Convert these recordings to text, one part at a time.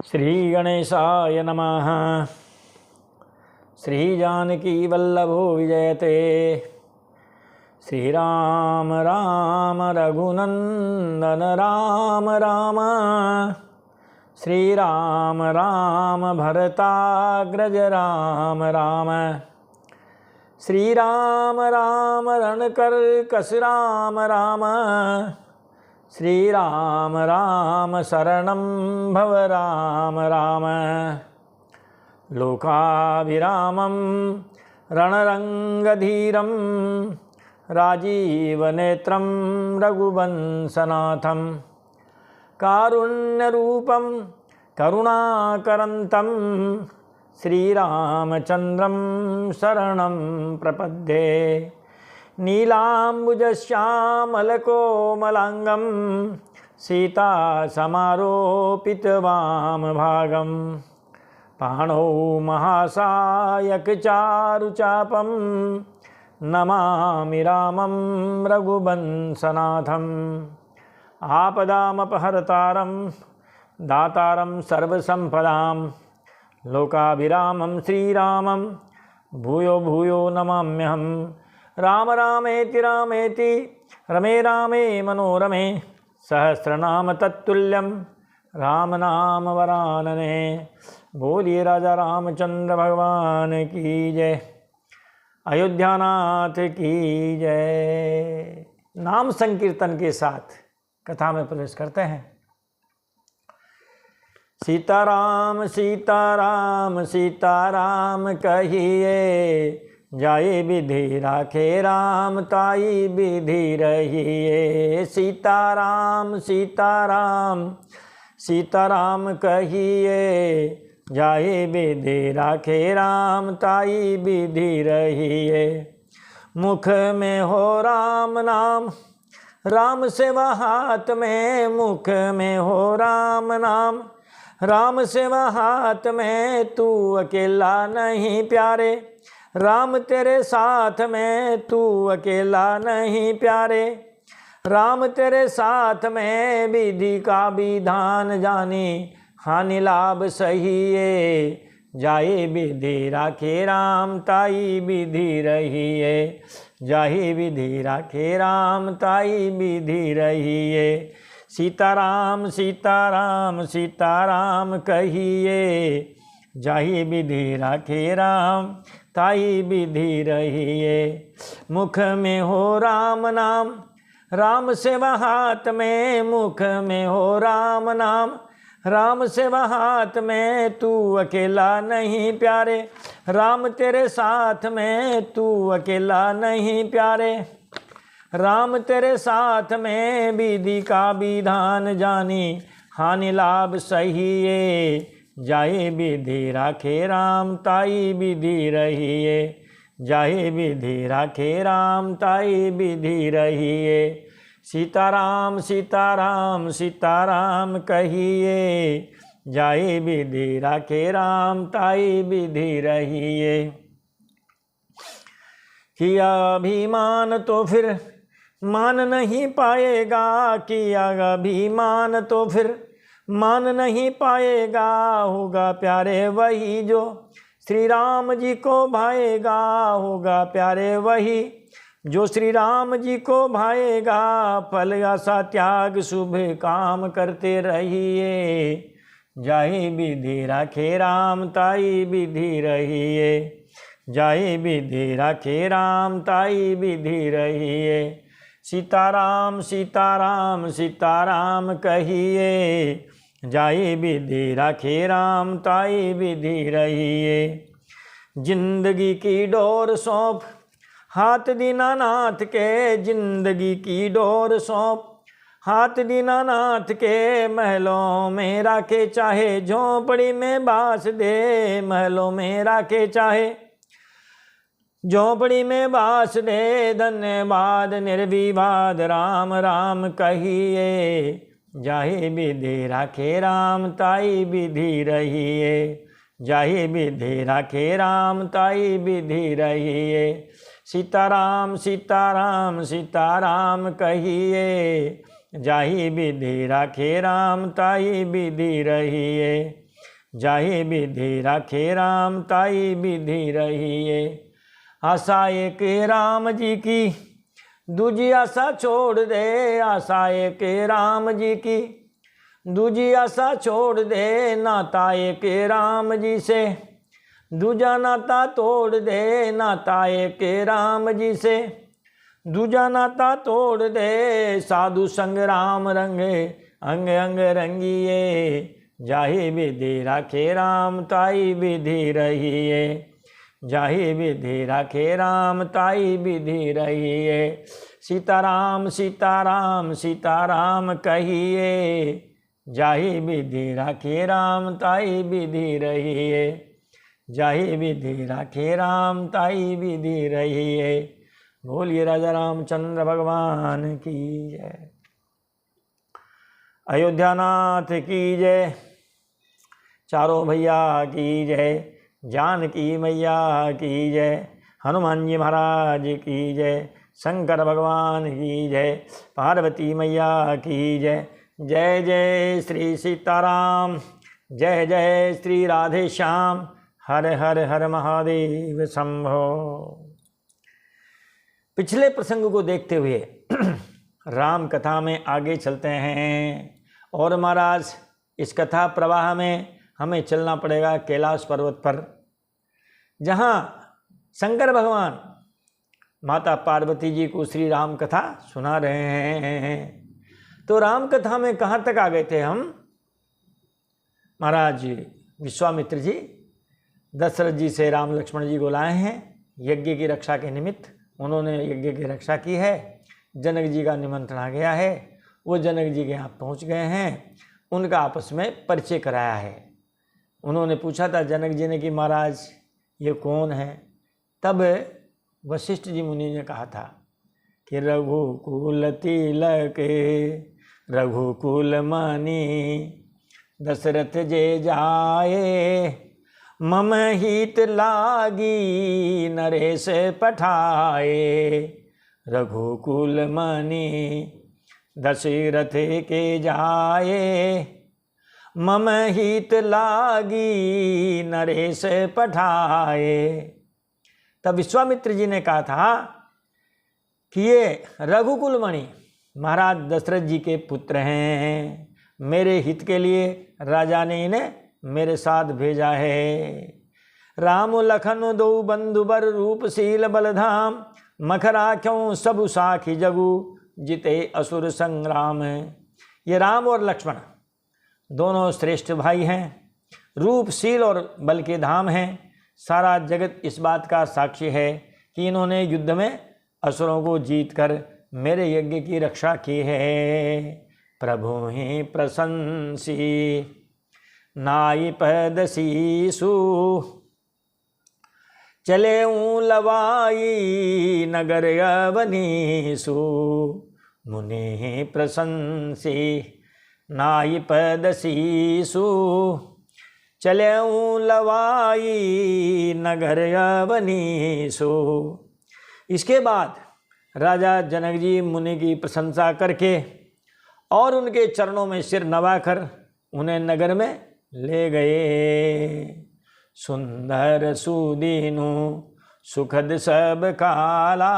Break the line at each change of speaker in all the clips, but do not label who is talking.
श्री गणेशाय नमः। श्री जानकी वल्लभो विजयते। श्री राम राम रघुनंदन राम राम। श्री राम राम भरताग्रज राम राम। श्री राम राम रणकर्कश राम राम। श्री राम राम शरणं भव राम राम। लोकाभिरामं रणरंगधीरं राजीवनेत्रं रघुवंशनाथं। कारुण्यरूपं करुणाकरन्तं श्रीरामचन्द्रं शरणं प्रपद्ये। नीलाम्बुजश्यामलकोमलाङ्गं सीतासमारोपितवामभागं। पाणौ महासायकचारुचापं नमामि रामं रघुवंशनाथम्। आपदामपहर्तारं दातारं सर्वसम्पदां लोकाभिरामं श्रीरामं भूयो भूयो नमाम्यहम्। राम रामेति रामेति रमे रामे मनोरमे। सहस्रनाम तत्तुल्यं राम नाम वरानने। बोलिए राजा रामचंद्र भगवान की जय। अयोध्यानाथ की जय। नाम संकीर्तन के साथ कथा में प्रवेश करते हैं। सीताराम सीताराम सीताराम कहिए, जाए विधि राखे राम ताई विधि रहिए। सीताराम सीताराम सीताराम कहिए, जाए विधि राखे राम ताई विधि रहिए। मुख में हो राम नाम राम सेवा हाथ में। मुख में हो राम नाम राम सेवा हाथ में। तू अकेला नहीं प्यारे राम तेरे साथ में। तू अकेला नहीं प्यारे राम तेरे साथ में। विधि का विधान जानी हानि लाभ सहिए। जाए विधि राखे राम ताई विधि रहिए। जाहे विधि राखे राम ताई विधि रहिए। सीताराम सीताराम सीताराम कहिए, जाहि विधि राखे राम ताई विधि रहिए। मुख में हो राम नाम राम सेवा हाथ में। मुख में हो राम नाम राम सेवा हाथ में। तू अकेला नहीं प्यारे राम तेरे साथ में। तू अकेला नहीं प्यारे राम तेरे साथ में। विधि का विधान जानी हानि लाभ सहिए। जाए विधि राखे राम ताई विधि रहिए। जाए विधि राखे राम ताई विधि रहिए। सीताराम सीताराम सीताराम कहिए, जाए विधि राखे राम ताई विधि रहिए। किया अभिमान तो फिर मान नहीं पाएगा। किया अभिमान तो फिर मान नहीं पाएगा। होगा प्यारे वही जो श्री राम जी को भाएगा। होगा प्यारे वही जो श्री राम जी को भाएगा। फल आशा त्याग शुभ काम करते रहिए। जाए विधि राखे राम ताई विधि रहिए। जाए विधि राखे राम ताई विधि रहिए। सीताराम सीताराम सीताराम कहिए, जाए विधि राखे राम ताई विधि रहिए। जिंदगी की डोर सौंप हाथ दीनानाथ के। जिंदगी की डोर सौंप हाथ दीनानाथ के। महलों में राखे चाहे झोंपड़ी में बास दे। महलों में राखे चाहे झोंपड़ी में बास दे। धन्यवाद निर्विवाद राम राम कहिए। जाहे विधि राखे राम ताई विधि रहिए। जाहे विधि राखे राम ताई विधि रहिए। सीताराम सीताराम सीताराम कहिए, जाहि विधि राखे राम ताहि विधि रहिए। जाहि विधि राखे राम ताई विधि रहिए। आशा एक राम जी की दूजी आशा छोड़ दे, आशा एक राम जी की दूजी आशा छोड़ दे, नाता एक राम जी से दूजा नाता तोड़ दे, नाता एक राम जी से दूजा नाता तोड़ दे। साधु संग राम रंगे अंग अंग रंगिए, जाहि विधि राखे राम ताई विधि रहिए। जाहि विधि राखे राम ताई विधि रहिए। सीताराम सीताराम सीताराम कहिए, जाहि विधि राखे राम ताई विधि रहिए। जाहि विधि राखे राम ताई विधि रहिए। बोलिए राजा रामचंद्र भगवान की जय। अयोध्यानाथ की जय। चारों भैया की जय। जानकी मैया की जय। हनुमान जी महाराज की जय। शंकर भगवान की जय। पार्वती मैया की जय। जय जय श्री सीताराम। जय जय श्री राधे श्याम। हर हर हर महादेव शंभो। पिछले प्रसंग को देखते हुए राम कथा में आगे चलते हैं। और महाराज इस कथा प्रवाह में हमें चलना पड़ेगा कैलाश पर्वत पर, जहाँ शंकर भगवान माता पार्वती जी को श्री राम कथा सुना रहे हैं। तो राम कथा में कहाँ तक आ गए थे हम? महाराज विश्वामित्र जी दशरथ जी से राम लक्ष्मण जी को लाए हैं यज्ञ की रक्षा के निमित्त। उन्होंने यज्ञ की रक्षा की है। जनक जी का निमंत्रण आ गया है। वो जनक जी के यहाँ पहुँच गए हैं। उनका आपस में परिचय कराया है। उन्होंने पूछा था जनक जी ने कि महाराज ये कौन है? तब वशिष्ठ जी मुनि ने कहा था कि रघुकुल तिलक रघुकुल मणि दशरथ जे जाए, मम हित लागी नरेश पठाए। रघुकुल मणि दशरथ के जाए, मम हित लागी नरेश पठाए। तब विश्वामित्र जी ने कहा था कि ये रघुकुल मणि महाराज दशरथ जी के पुत्र हैं। मेरे हित के लिए राजा ने इन्हें मेरे साथ भेजा है। राम लखन दो बंधु बर रूपशील बलधाम, मखरा क्यों सबु साखी जगु जिते असुर संग्राम। ये राम और लक्ष्मण दोनों श्रेष्ठ भाई हैं, रूपशील और बल के धाम हैं। सारा जगत इस बात का साक्षी है कि इन्होंने युद्ध में असुरों को जीतकर मेरे यज्ञ की रक्षा की है। प्रभु ही प्रशंसी नाई पदसीसु, चले लवाई नगर अवनीसु। मुनि प्रशंसी नाई पदसीसु, चले लवाई नगर अवनीसु। इसके बाद राजा जनक जी मुनि की प्रशंसा करके और उनके चरणों में सिर नवाकर उन्हें नगर में ले गए। सुंदर सुदीनु सुखद सब काला,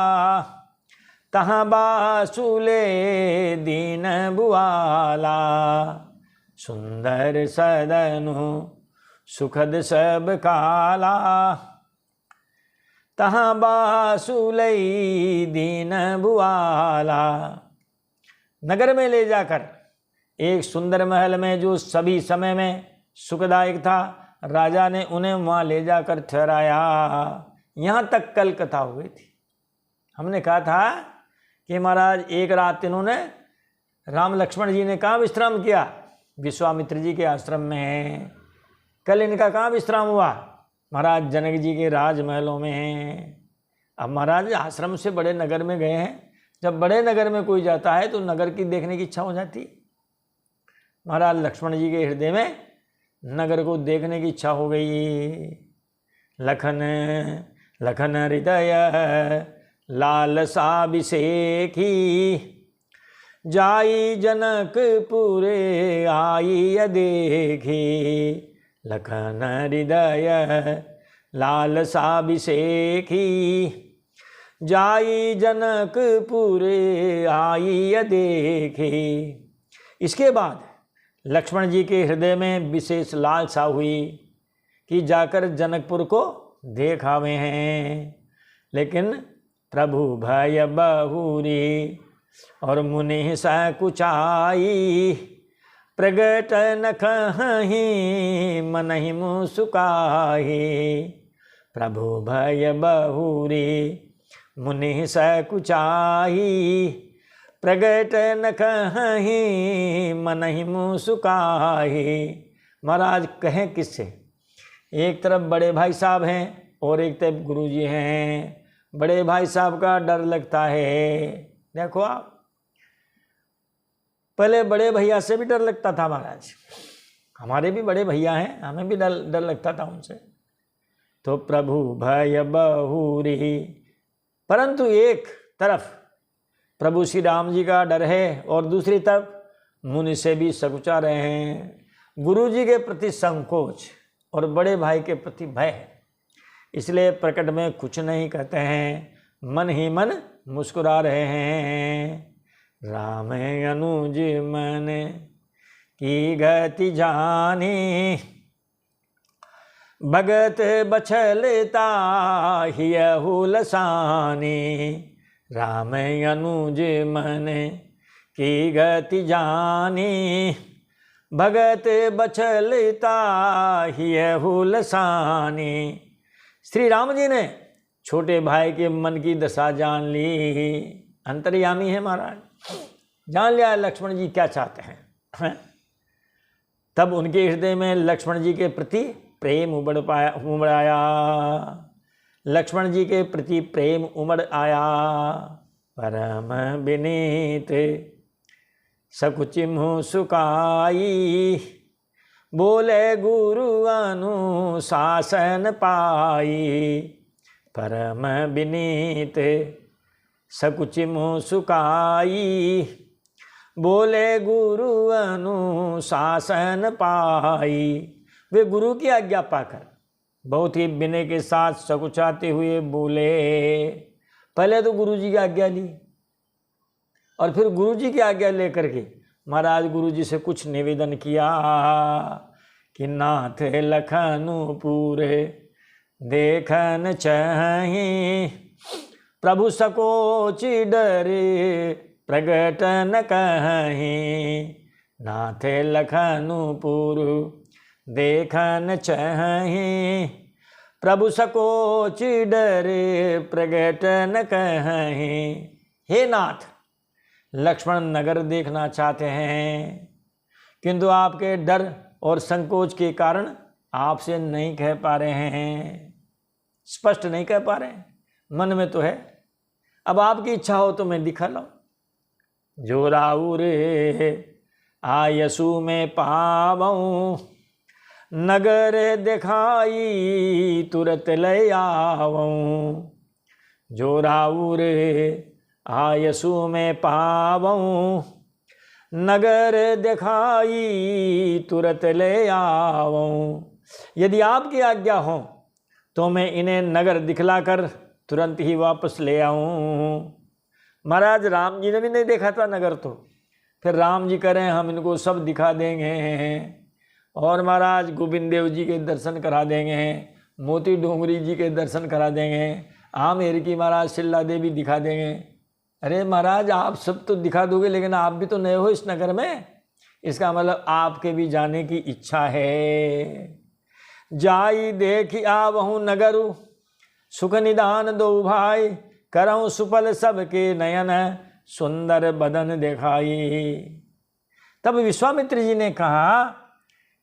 तहाँ बासुले दीन बुआला। सुंदर सदनु सुखद सब काला, तहाँ बासुले दीन बुआला। नगर में ले जाकर एक सुंदर महल में जो सभी समय में सुखदायक था, राजा ने उन्हें वहाँ ले जाकर ठहराया। यहाँ तक कल कथा हो गई थी। हमने कहा था कि महाराज एक रात इन्होंने राम लक्ष्मण जी ने कहाँ विश्राम किया? विश्वामित्र जी के आश्रम में। कल इनका कहाँ विश्राम हुआ? महाराज जनक जी के राजमहलों में। अब महाराज आश्रम से बड़े नगर में गए हैं। जब बड़े नगर में कोई जाता है तो नगर की देखने की इच्छा हो जाती। महाराज लक्ष्मण जी के हृदय में नगर को देखने की इच्छा हो गई। लखन लखन हृदय लालसाभिषेकी, जाई जनकपुरे आई देखी। लखन हृदय लालसाभिषेकी, जाई जनकपुर आई देखे। इसके बाद लक्ष्मण जी के हृदय में विशेष लालसा हुई कि जाकर जनकपुर को देखावे हैं। लेकिन प्रभु भय बहुरी और मुनि सकुचाई, प्रगट न कहीं मनहि मुसुकाही। प्रभु भय बहुरी मुनि सकुचाई, प्रगट न कहीं मनहि मुसुकाही। महाराज कहें किससे? एक तरफ बड़े भाई साहब हैं और एक तरफ गुरुजी हैं। बड़े भाई साहब का डर लगता है। देखो आप, पहले बड़े भैया से भी डर लगता था महाराज। हमारे भी बड़े भैया हैं, हमें भी डर लगता था उनसे। तो प्रभु भय बहुरी, परंतु एक तरफ प्रभु श्री राम जी का डर है और दूसरी तरफ मुनि से भी सकुचा रहे हैं। गुरु जी के प्रति संकोच और बड़े भाई के प्रति भय है, इसलिए प्रकट में कुछ नहीं कहते हैं, मन ही मन मुस्कुरा रहे हैं। राम अनुज मन की गति जानी, भगत बछलता हियहु लसानी। राम अनुज मन की गति जानी, भगत बछलता हियहु लसानी। श्री राम जी ने छोटे भाई के मन की दशा जान ली। अंतर्यामी है महाराज, जान लिया लक्ष्मण जी क्या चाहते हैं। तब उनके हृदय में लक्ष्मण जी के प्रति प्रेम उमड़ आया। लक्ष्मण जी के प्रति प्रेम उमड़ आया। परम विनीत सकुचि मुँह सुकाई, बोले गुरु अनुशासन पाई। परम विनीत सकुचि मुँह सुकाई, बोले गुरु अनुशासन पाई। वे गुरु की आज्ञा पाकर बहुत ही विनय के साथ सकुचाते हुए बोले। पहले तो गुरु जी की आज्ञा ली और फिर गुरु जी की आज्ञा लेकर के महाराज गुरु जी से कुछ निवेदन किया कि नाथ लखनपुर देखन चाहि, प्रभु सकोच डरे प्रगट न कहीं। नाथ लखनपुर देखन चाहि, प्रभु सकोच डरे प्रगट न कहीं। हे नाथ, लक्ष्मण नगर देखना चाहते हैं, किंतु आपके डर और संकोच के कारण आपसे नहीं कह पा रहे हैं, स्पष्ट नहीं कह पा रहे हैं। मन में तो है, अब आपकी इच्छा हो तो मैं दिखा लाऊं। जो राउर आयसु में पावऊं, नगर दिखाई तुरत ले आवऊं। जो राउर आयसु में पावऊं, नगर दिखाई तुरत ले आवऊं। यदि आपकी आज्ञा हो तो मैं इन्हें नगर दिखलाकर तुरंत ही वापस ले आऊं। महाराज राम जी ने भी नहीं देखा था नगर, तो फिर राम जी करें हम इनको सब दिखा देंगे और महाराज गोविंद देव जी के दर्शन करा देंगे, मोती डोंगरी जी के दर्शन करा देंगे, आमेर की महाराज शिला देवी दिखा देंगे। अरे महाराज आप सब तो दिखा दोगे, लेकिन आप भी तो नए हो इस नगर में, इसका मतलब आपके भी जाने की इच्छा है। जाई देखी आवहु नगरु, सुख निदान दो भाई, करऊँ सुफल सबके नयन, सुंदर बदन दिखाई। तब विश्वामित्र जी ने कहा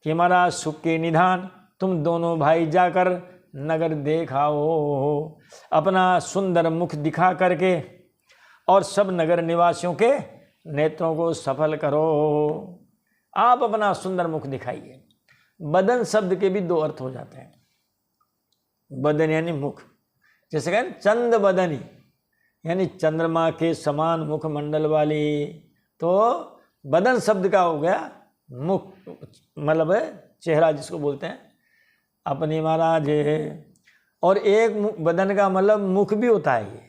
कि महाराज सुख के निधान तुम दोनों भाई जाकर नगर देखाओ, अपना सुंदर मुख दिखा करके और सब नगर निवासियों के नेत्रों को सफल करो। आप अपना सुंदर मुख दिखाइए। बदन शब्द के भी दो अर्थ हो जाते हैं। बदन यानी मुख, जैसे कहें चंद बदनी यानी चंद्रमा के समान मुख मंडल वाली, तो बदन शब्द का हो गया मुख, मतलब चेहरा जिसको बोलते हैं। अपनी महाराज। और एक बदन का मतलब मुख भी होता है ये।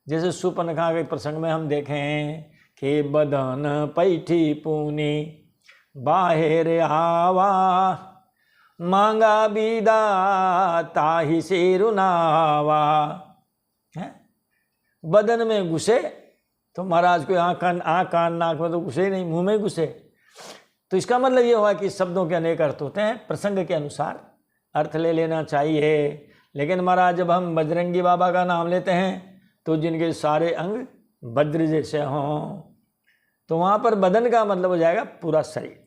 जैसे सुपनखा के प्रसंग में हम देखें कि बदन पैठी पूनी बाहर आवा, मांगा बीदा ताही से रुनावा। है बदन में घुसे तो महाराज को आँख कान नाक में तो घुसे नहीं, मुंह में घुसे। तो इसका मतलब ये हुआ कि शब्दों के अनेक अर्थ होते हैं, प्रसंग के अनुसार अर्थ ले लेना चाहिए। लेकिन महाराज जब हम बजरंगी बाबा का नाम लेते हैं तो जिनके सारे अंग वज्र जैसे हों, तो वहाँ पर बदन का मतलब हो जाएगा पूरा शरीर।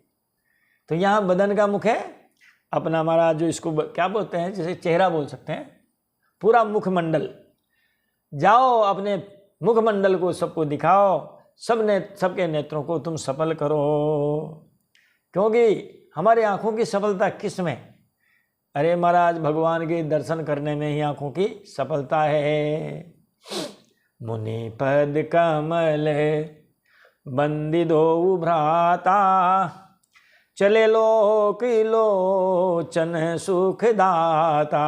तो यहाँ बदन का मुख है अपना महाराज, जो इसको क्या बोलते हैं, जैसे चेहरा बोल सकते हैं, पूरा मुखमंडल। जाओ अपने मुखमंडल को सबको दिखाओ, सबके नेत्रों को तुम सफल करो। क्योंकि हमारे आँखों की सफलता किस में? अरे महाराज भगवान के दर्शन करने में ही आँखों की सफलता है। मुनि पद कमल बंदी दो भ्राता, चले लोक लोचन सुखदाता।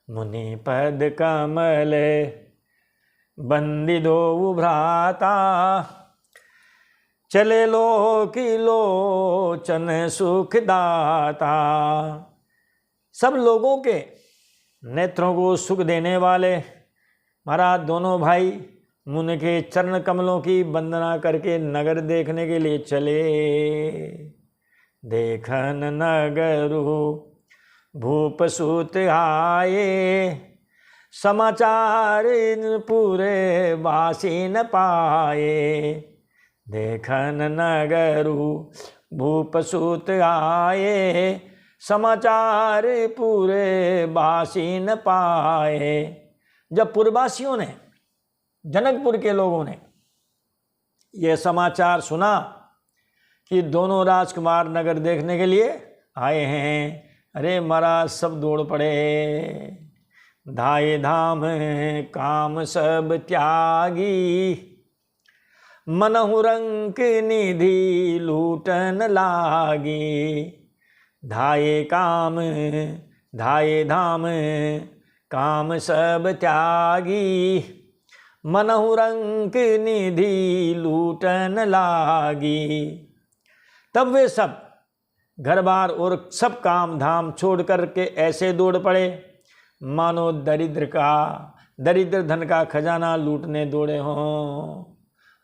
मुनि पद कमल बंदी दो भ्राता, चले लोक लोचन सुखदाता। सब लोगों के नेत्रों को सुख देने वाले महाराज दोनों भाई मुनि के चरण कमलों की वंदना करके नगर देखने के लिए चले। देखन नगरु भूप सूत आए, समाचार पूरे वासी न पाए। देखन नगरु भूप सूत आए, समाचार पूरे वासी न पाए। जब पूर्ववासियों ने, जनकपुर के लोगों ने यह समाचार सुना कि दोनों राजकुमार नगर देखने के लिए आए हैं, अरे महाराज सब दौड़ पड़े। धाये धाम काम सब त्यागी, मनहु रंक निधि लूटन लागी। धाये धाम काम सब त्यागी, मनहु रंक निधि लूटन लागी। तब वे सब घर बार और सब काम धाम छोड़ करके ऐसे दौड़ पड़े मानो दरिद्र धन का खजाना लूटने दौड़े हों।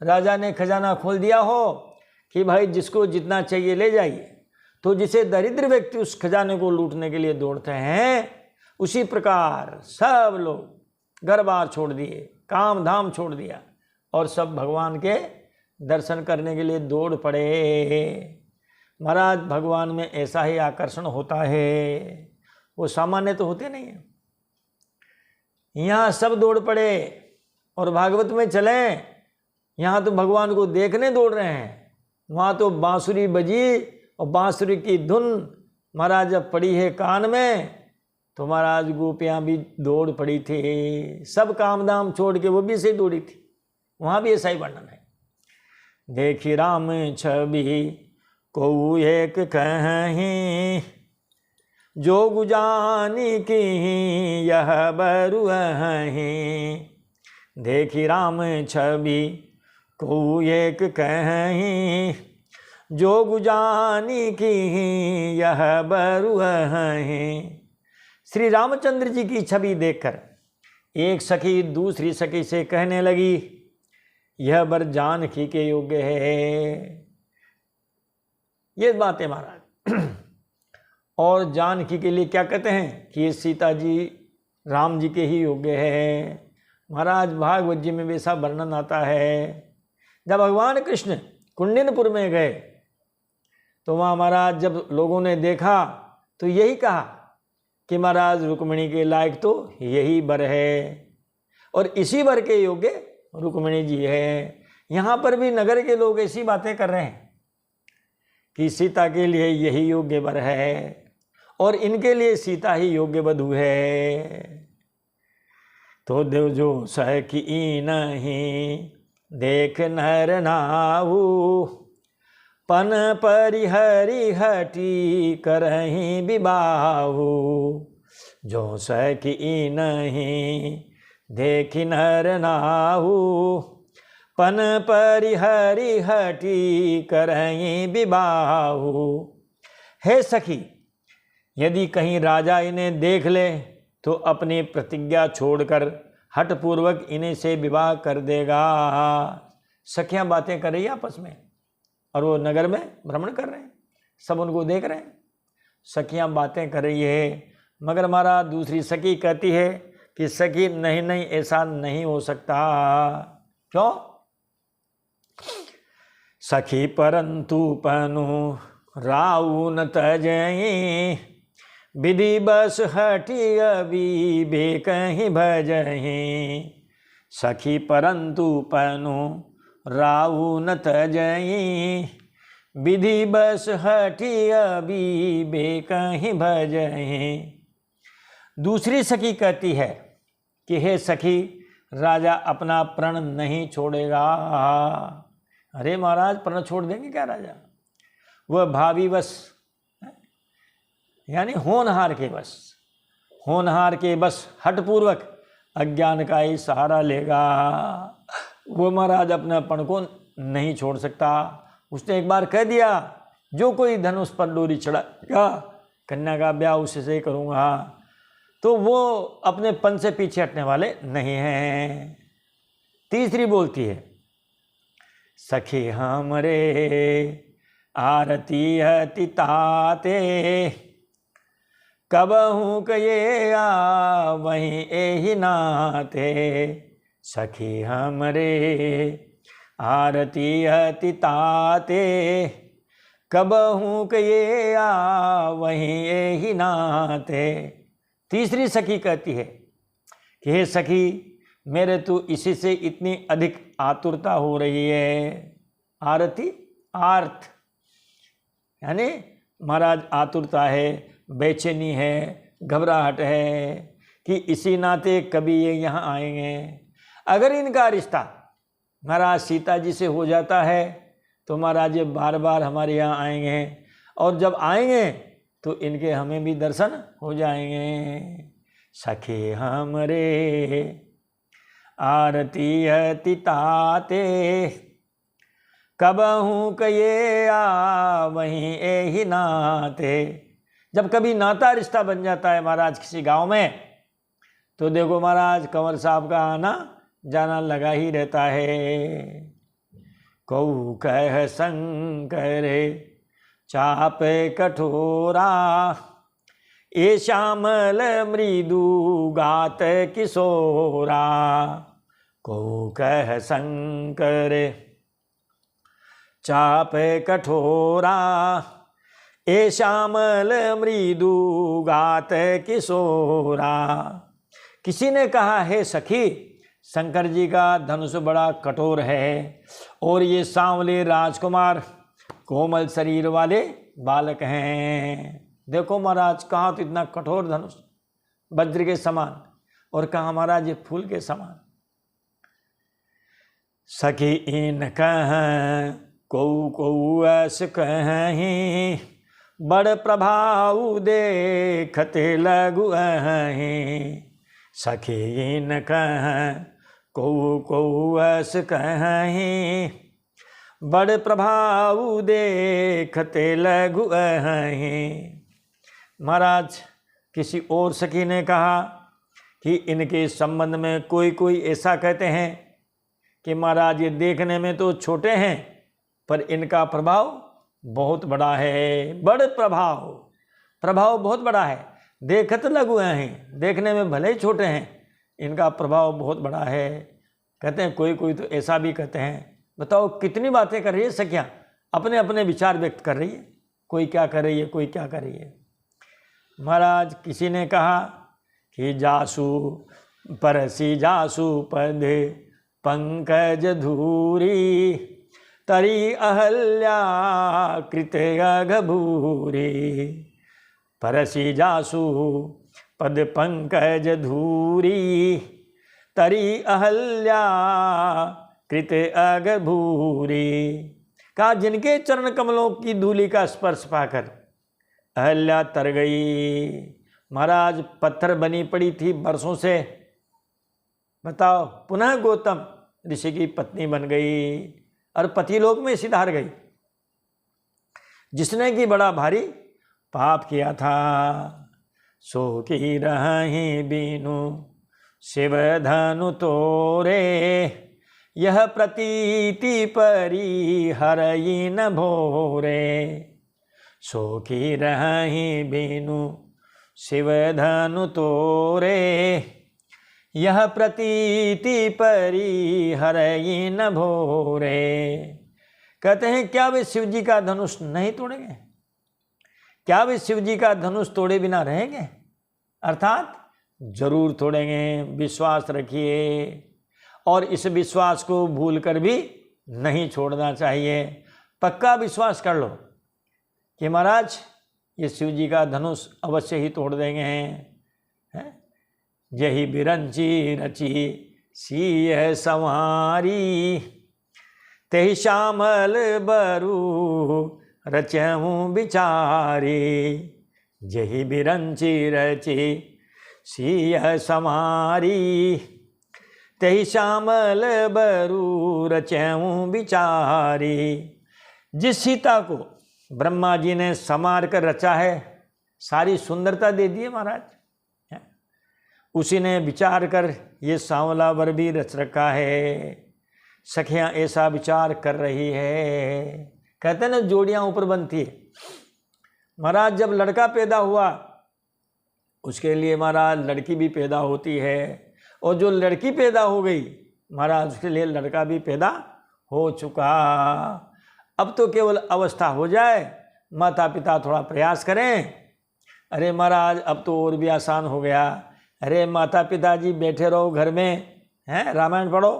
राजा ने खजाना खोल दिया हो कि भाई जिसको जितना चाहिए ले जाइए, तो जिसे दरिद्र व्यक्ति उस खजाने को लूटने के लिए दौड़ते हैं, उसी प्रकार सब लोग घर बार छोड़ दिए, काम धाम छोड़ दिया और सब भगवान के दर्शन करने के लिए दौड़ पड़े। महाराज भगवान में ऐसा ही आकर्षण होता है, वो सामान्य तो होते नहीं है। यहाँ सब दौड़ पड़े और भागवत में चले, यहाँ तो भगवान को देखने दौड़ रहे हैं, वहाँ तो बांसुरी बजी और बांसुरी की धुन महाराज जब पड़ी है कान में, तो महाराज गोपियाँ भी दौड़ पड़ी थी। सब काम धाम छोड़ के वो भी ऐसे दौड़ी थी, वहाँ भी ऐसा ही वर्णन है। देखी राम छवि को एक कहीं, जो गुजानी की यह बरुअहीं। देखी राम छवि को एक कहीं, जो गुजानी की यह बरुअहीं। श्री रामचंद्र जी की छवि देखकर एक सखी दूसरी सखी से कहने लगी, यह वर जानकी के योग्य है। ये बात है महाराज। और जानकी के लिए क्या कहते हैं कि ये सीता जी राम जी के ही योग्य है। महाराज भागवत जी में वैसा वर्णन आता है, जब भगवान कृष्ण कुंडिनपुर में गए तो वहाँ महाराज जब लोगों ने देखा तो यही कहा कि महाराज रुक्मिणी के लायक तो यही वर है और इसी वर के योग्य रुक्मिणी जी है। यहाँ पर भी नगर के लोग ऐसी बातें कर रहे हैं कि सीता के लिए यही योग्य वर है और इनके लिए सीता ही योग्य वधू है। तो देव जो सह की नहीं देख नर नाऊ, पन परिहरि हटी करहीं विबाहु, जो सकी नहीं देखी नर नाहु। पन परिहरि हटी करहीं विबाहु। हे सखी, यदि कहीं राजा इन्हें देख ले तो अपनी प्रतिज्ञा छोड़कर हठपूर्वक इन्हीं से विवाह कर देगा। सखियां बातें कर रही है आपस में और वो नगर में भ्रमण कर रहे हैं, सब उनको देख रहे हैं। सखियां बातें कर रही है, मगर हमारा दूसरी सखी कहती है कि सखी नहीं नहीं, ऐसा नहीं हो सकता। क्यों? सखी परंतु पनु राउ न तजहीं, विधि बस हटी अविवेक ही भजहीं। सखी परंतु पनु राउ न तजहीं, विधि बस हटी अविवेक ही भजहीं। दूसरी सखी कहती है कि हे सखी, राजा अपना प्रण नहीं छोड़ेगा। अरे महाराज, प्रण छोड़ देंगे क्या राजा? वह भावी बस, यानी होनहार के बस, होनहार के बस हठपूर्वक अज्ञान का ही सहारा लेगा। वो महाराज अपने पण को नहीं छोड़ सकता। उसने एक बार कह दिया, जो कोई धनुष पर डोरी चढ़ाएगा कन्या का ब्याह उससे से करूँगा, तो वो अपने पन से पीछे हटने वाले नहीं हैं। तीसरी बोलती है, सखी हमरे आरती हति ताते, कबहू कये आ वहीं एहि नाते। सखी हमरे आरती हति ताते, कबहू कये आ वहीं एहि नाते। तीसरी सखी कहती है कि हे सखी, मेरे तो इसी से इतनी अधिक आतुरता हो रही है। आरती, आर्त, यानी महाराज आतुरता है, बेचैनी है, घबराहट है कि इसी नाते कभी ये यहाँ आएंगे। अगर इनका रिश्ता महाराज सीता जी से हो जाता है तो महाराज ये बार बार हमारे यहाँ आएंगे, और जब आएंगे तो इनके हमें भी दर्शन हो जाएंगे। सखी हमरे आरती हति ताते, कबहू कये आ वहीं एहि नाते। जब कभी नाता रिश्ता बन जाता है महाराज किसी गांव में, तो देखो महाराज कंवर साहब का आना जाना लगा ही रहता है। कऊ कह शंकर चाप कठोरा, ए श्यामल मृदु गात किशोरा। कऊ कह शंकर चाप कठोरा, ए श्यामल मृदु गात किशोरा। किसी ने कहा, हे सखी, शंकर जी का धनुष बड़ा कठोर है और ये सांवले राजकुमार कोमल शरीर वाले बालक हैं। देखो महाराज, कहाँ तो इतना कठोर धनुष वज्र के समान, और कहाँ महाराज ये फूल के समान। सखी इन कह कऊ कऊ ऐस कहीं, बड़ प्रभाव देखते लगु अहीं। सखी इन कह कऊ कऊ ऐस कहीं, बड़ प्रभाव देखते लगु अहीं। महाराज, किसी और सखी ने कहा कि इनके संबंध में कोई कोई ऐसा कहते हैं कि महाराज ये देखने में तो छोटे हैं पर इनका प्रभाव बहुत बड़ा है। बड़ प्रभाव, प्रभाव बहुत बड़ा है। देखत लगु हैं, देखने में भले ही छोटे हैं, इनका प्रभाव बहुत बड़ा है। कहते हैं कोई कोई तो ऐसा भी कहते हैं। बताओ कितनी बातें कर रही है सखियाँ, अपने अपने विचार व्यक्त कर रही है। कोई क्या कर रही है, कोई क्या कर रही है। महाराज, किसी ने कहा कि जासु परसी जासु पद पंकज धूरी, तरी अहल्या कृत अघभूरी। परसी जासु पद पंकज धूरी, तरी अहल्या कृत अघभूरी। कहा जिनके चरण कमलों की धूलि का स्पर्श पाकर अहल्या तर गई। महाराज पत्थर बनी पड़ी थी बरसों से, बताओ, पुनः गौतम ऋषि की पत्नी बन गई और पतिलोक में सिधार गई। जिसने कि बड़ा भारी पाप किया था, सो की रही बीनु शिव धनु तोरे, यह प्रतीति परी हरई न भोरे। सो की रही बीनु शिव धनु तोरे, यह प्रतीति परी हरई न भोरे। कहते हैं क्या वे शिव जी का धनुष नहीं तोड़ेंगे? क्या वे शिव जी का धनुष तोड़े बिना रहेंगे? अर्थात जरूर तोड़ेंगे, विश्वास रखिए। और इस विश्वास को भूल कर भी नहीं छोड़ना चाहिए। पक्का विश्वास कर लो कि महाराज ये शिव जी का धनुष अवश्य ही तोड़ देंगे हैं। यही बिरंची रची सीय संवारी, तेहि श्यामल बरू रचहूँ बिचारी। यही बिरंची रची सीय संवारी, तेहि श्यामल बरू रचहूँ बिचारी। जिस सीता को ब्रह्मा जी ने संवार कर रचा है, सारी सुंदरता दे दी है महाराज, उसी ने विचार कर ये सांवला वर भी रच रखा है। सखियां ऐसा विचार कर रही है। कहते हैं ना जोड़ियां ऊपर बनती है। महाराज जब लड़का पैदा हुआ उसके लिए महाराज लड़की भी पैदा होती है, और जो लड़की पैदा हो गई महाराज उसके लिए लड़का भी पैदा हो चुका। अब तो केवल अवस्था हो जाए, माता पिता थोड़ा प्रयास करें। अरे महाराज अब तो और भी आसान हो गया। अरे माता पिताजी बैठे रहो घर में, हैं, रामायण पढ़ो,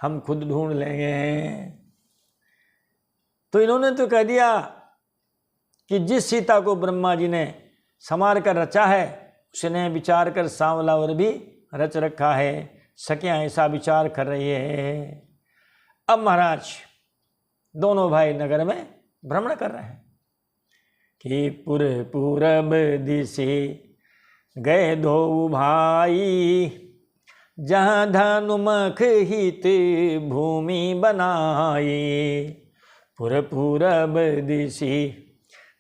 हम खुद ढूंढ लेंगे। तो इन्होंने तो कह दिया कि जिस सीता को ब्रह्मा जी ने संवार कर रचा है, उसने विचार कर सांवला वर भी रच रखा है। सखियां ऐसा विचार कर रही है। अब महाराज दोनों भाई नगर में भ्रमण कर रहे हैं कि पूरब दिशे गए दो भाई, जहाँ धनुमख हित भूमि बनाई। पूरब दिशे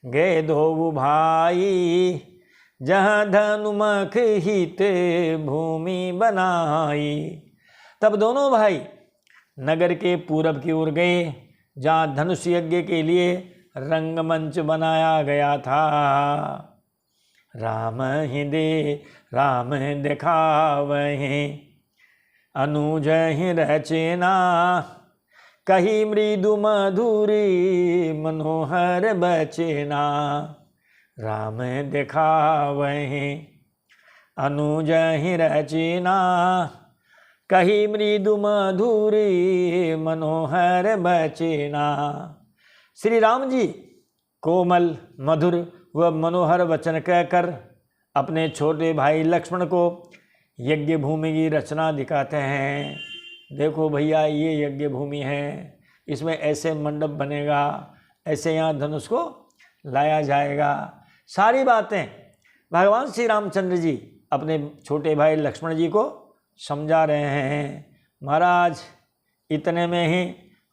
गए दो भाई, जहाँ धनुमख हित भूमि बनाई। तब दोनों भाई नगर के पूरब की ओर गए, जहाँ धनुष यज्ञ के लिए रंगमंच बनाया गया था। राम दिखावहि अनुज ही रचना, कही मृदु मधुरी मनोहर बचना। राम दिखावहि अनुज ही रचना, कही मृदु मधुरी मनोहर बचना। श्री राम जी कोमल मधुर व मनोहर वचन कहकर अपने छोटे भाई लक्ष्मण को यज्ञ भूमि की रचना दिखाते हैं। देखो भैया ये यज्ञ भूमि है, इसमें ऐसे मंडप बनेगा, ऐसे यहाँ धनुष को लाया जाएगा। सारी बातें भगवान श्री रामचंद्र जी अपने छोटे भाई लक्ष्मण जी को समझा रहे हैं। महाराज इतने में ही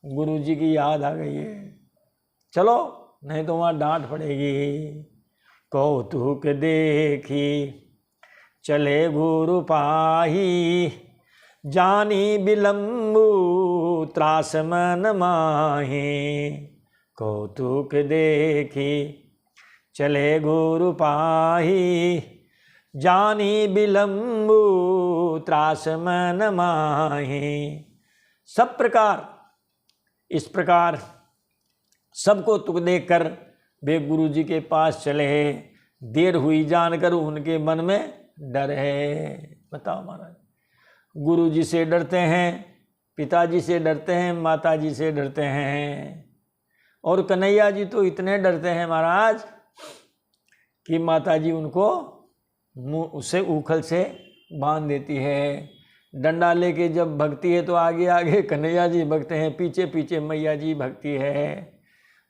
गुरु जी की याद आ गई है। चलो नहीं तो वहाँ डांट पड़ेगी। कौतुक देखी चले गुरु पाही, जानी बिलम्बु त्रास मन माही। कौतुक देखी चले गुरु पाही, जानी बिलम्बु त्रास मन माही। सब प्रकार इस प्रकार सबको तुक देखकर वे गुरु जी के पास चले। देर हुई जानकर उनके मन में डर है। बताओ महाराज, गुरु जी से डरते हैं, पिताजी से डरते हैं, माताजी से डरते हैं, और कन्हैया जी तो इतने डरते हैं महाराज कि माताजी उनको मुँह उसे उखल से बांध देती है। डंडा लेके जब भक्ति है तो आगे आगे कन्हैया जी भगते हैं, पीछे पीछे मैया जी भक्ति है।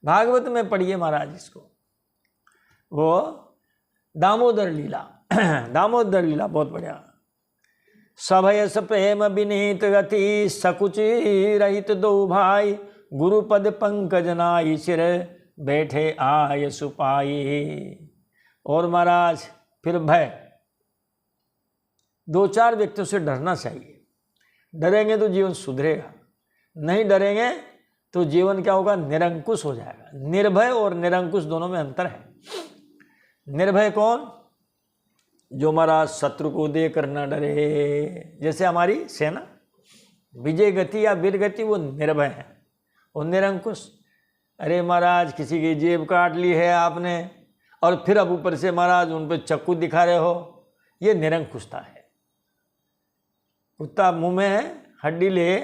भागवत में पढ़िए महाराज इसको, वो दामोदर लीला दामोदर लीला बहुत बढ़िया। सभयस प्रेम विनीत गति, सकुचि रहित दो भाई, गुरुपद पंकज नाई, सिर बैठे आय सुपाई। और महाराज फिर भय, 2-4 व्यक्तियों से डरना चाहिए। डरेंगे तो जीवन सुधरेगा, नहीं डरेंगे तो जीवन क्या होगा, निरंकुश हो जाएगा। निर्भय और निरंकुश दोनों में अंतर है। निर्भय कौन, जो महाराज शत्रु को देकर न डरे, जैसे हमारी सेना विजय गति या वीर गति, वो निर्भय है। और निरंकुश, अरे महाराज किसी की जेब काट ली है आपने और फिर अब ऊपर से महाराज उन पर चक्कू दिखा रहे हो, ये निरंकुशता है। कुत्ता मुंह में हड्डी ले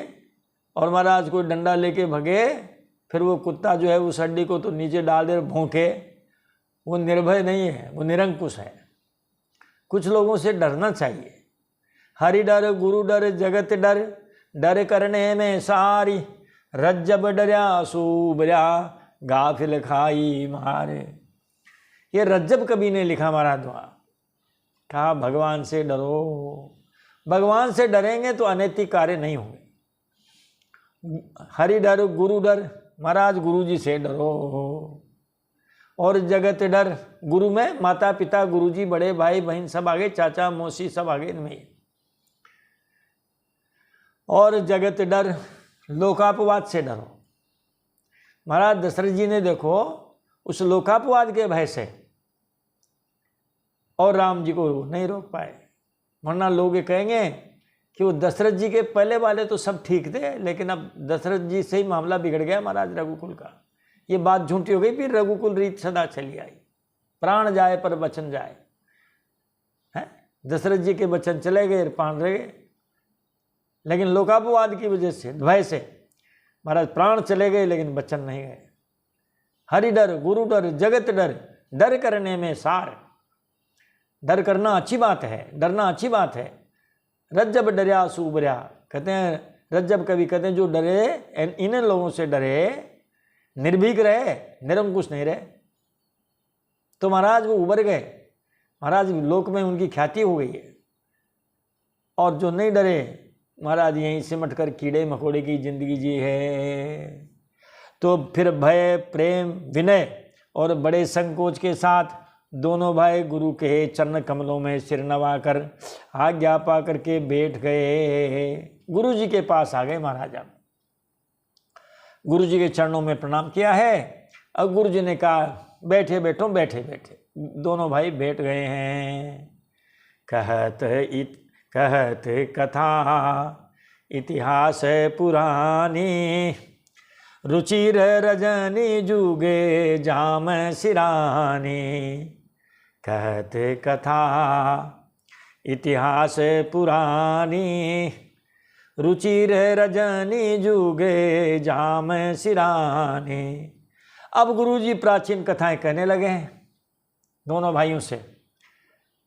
और महाराज कोई डंडा लेके भगे, फिर वो कुत्ता जो है उस हड्डी को तो नीचे डाल दे भौंके, वो निर्भय नहीं है, वो निरंकुश है। कुछ लोगों से डरना चाहिए। हरि डर गुरु डर जगत डर, डर करने में सारी, रज्जब डरया सूबरा, गाफिल खाई मारे। ये रज्जब कभी ने लिखा महाराज दुआ, कहा भगवान से डरो। भगवान से डरेंगे तो अनैतिक कार्य नहीं होंगे। हरि डर गुरु डर, महाराज गुरु जी से डरो। और जगत डर, गुरु में माता पिता गुरु जी बड़े भाई बहन सब आगे, चाचा मौसी सब आगे इनमें। और जगत डर, लोकापवाद से डरो। महाराज दशरथ जी ने देखो उस लोकापवाद के भय से और राम जी को नहीं रोक पाए, वरना लोग ये कहेंगे कि वो दशरथ जी के पहले वाले तो सब ठीक थे, लेकिन अब दशरथ जी से ही मामला बिगड़ गया महाराज रघुकुल का। ये बात झूठी हो गई, फिर रघुकुल रीत सदा चली आई। प्राण जाए पर वचन जाए, है दशरथ जी के वचन चले गए, प्राण रह गए। लेकिन लोकापवाद की वजह से, भय से महाराज प्राण चले गए लेकिन वचन नहीं गए। हरि डर गुरु डर जगत डर, डर करने में सार। डर करना अच्छी बात है, डरना अच्छी बात है। रज्जब डरया सूबरा, कहते हैं रज्जब कवि कहते हैं जो डरे, इन लोगों से डरे, निर्भीक रहे, निरंकुश नहीं रहे, तो महाराज वो उबर गए। महाराज लोक में उनकी ख्याति हो गई है। और जो नहीं डरे महाराज यहीं सिमट कर कीड़े मकोड़े की जिंदगी जी है। तो फिर भय प्रेम विनय और बड़े संकोच के साथ दोनों भाई गुरु के चरण कमलों में सिर नवाकर आज्ञा पा करके बैठ गए। गुरु जी के पास आ गए महाराज। अब गुरु जी के चरणों में प्रणाम किया है। अब गुरु जी ने कहा बैठे बैठो, बैठे बैठे। दोनों भाई बैठ गए हैं। कहत कथा इतिहास पुरानी, रुचिर रजनी जुगे जाम सिरानी। कहत कथा इतिहास पुरानी, रुचिर रजनी जुगे जाम सिरानी। अब गुरुजी प्राचीन कथाएं कहने लगे हैं दोनों भाइयों से।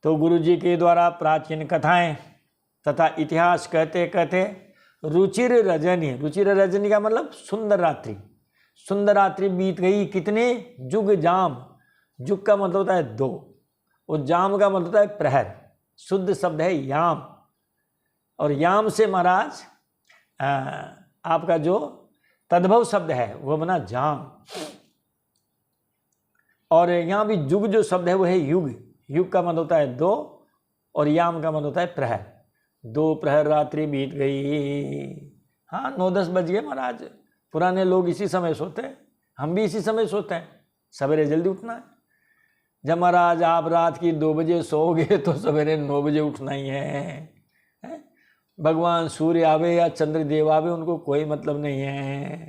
तो गुरुजी के द्वारा प्राचीन कथाएं तथा इतिहास कहते कहते रुचिर रजनी, रुचिर रजनी का मतलब सुंदर रात्रि। सुंदर रात्रि बीत गई कितने जुग जाम। जुग का मतलब होता है 2 और जाम का मतलब होता है प्रहर। शुद्ध शब्द है याम। और याम से महाराज आपका जो तद्भव शब्द है वो बना जाम। और यहाँ भी जुग जो शब्द है वो है युग। युग का मतलब होता है 2 और याम का मतलब होता है प्रहर। 2 प्रहर रात्रि बीत गई। हाँ 9-10 बज गए महाराज। पुराने लोग इसी समय सोते हैं, हम भी इसी समय सोते हैं। सवेरे जल्दी उठना है। जब महाराज आप रात की 2 बजे सोओगे तो सवेरे 9 बजे उठना ही है। भगवान सूर्य आवे या चंद्रदेव आवे उनको कोई मतलब नहीं है।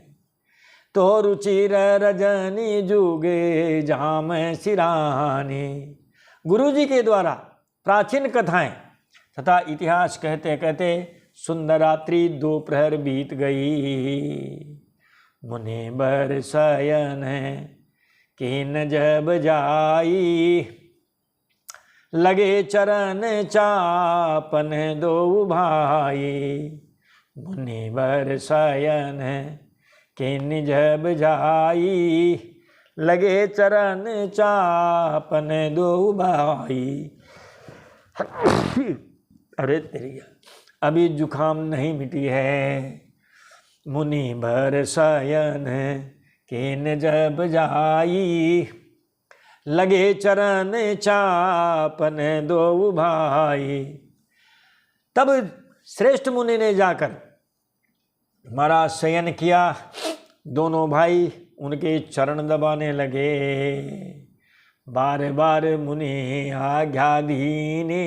तो रुचिर रजनी जुगे जाम सिरानी। गुरु जी के द्वारा प्राचीन कथाएं तथा इतिहास कहते कहते सुंदर रात्रि 2 प्रहर बीत गई। मुनि बर शयन किन जब जाई, लगे चरण चापन दो भाई, मुनिवर शयन के निज बजाई, लगे चरण चापन दो भाई। अरे तेरी अभी जुखाम नहीं मिटी है। मुनिवर शयन के निज बजाई, लगे चरण चापन दो भाई। तब श्रेष्ठ मुनि ने जाकर महाराज शयन किया। दोनों भाई उनके चरण दबाने लगे। बार बार मुनि आज्ञा दीने,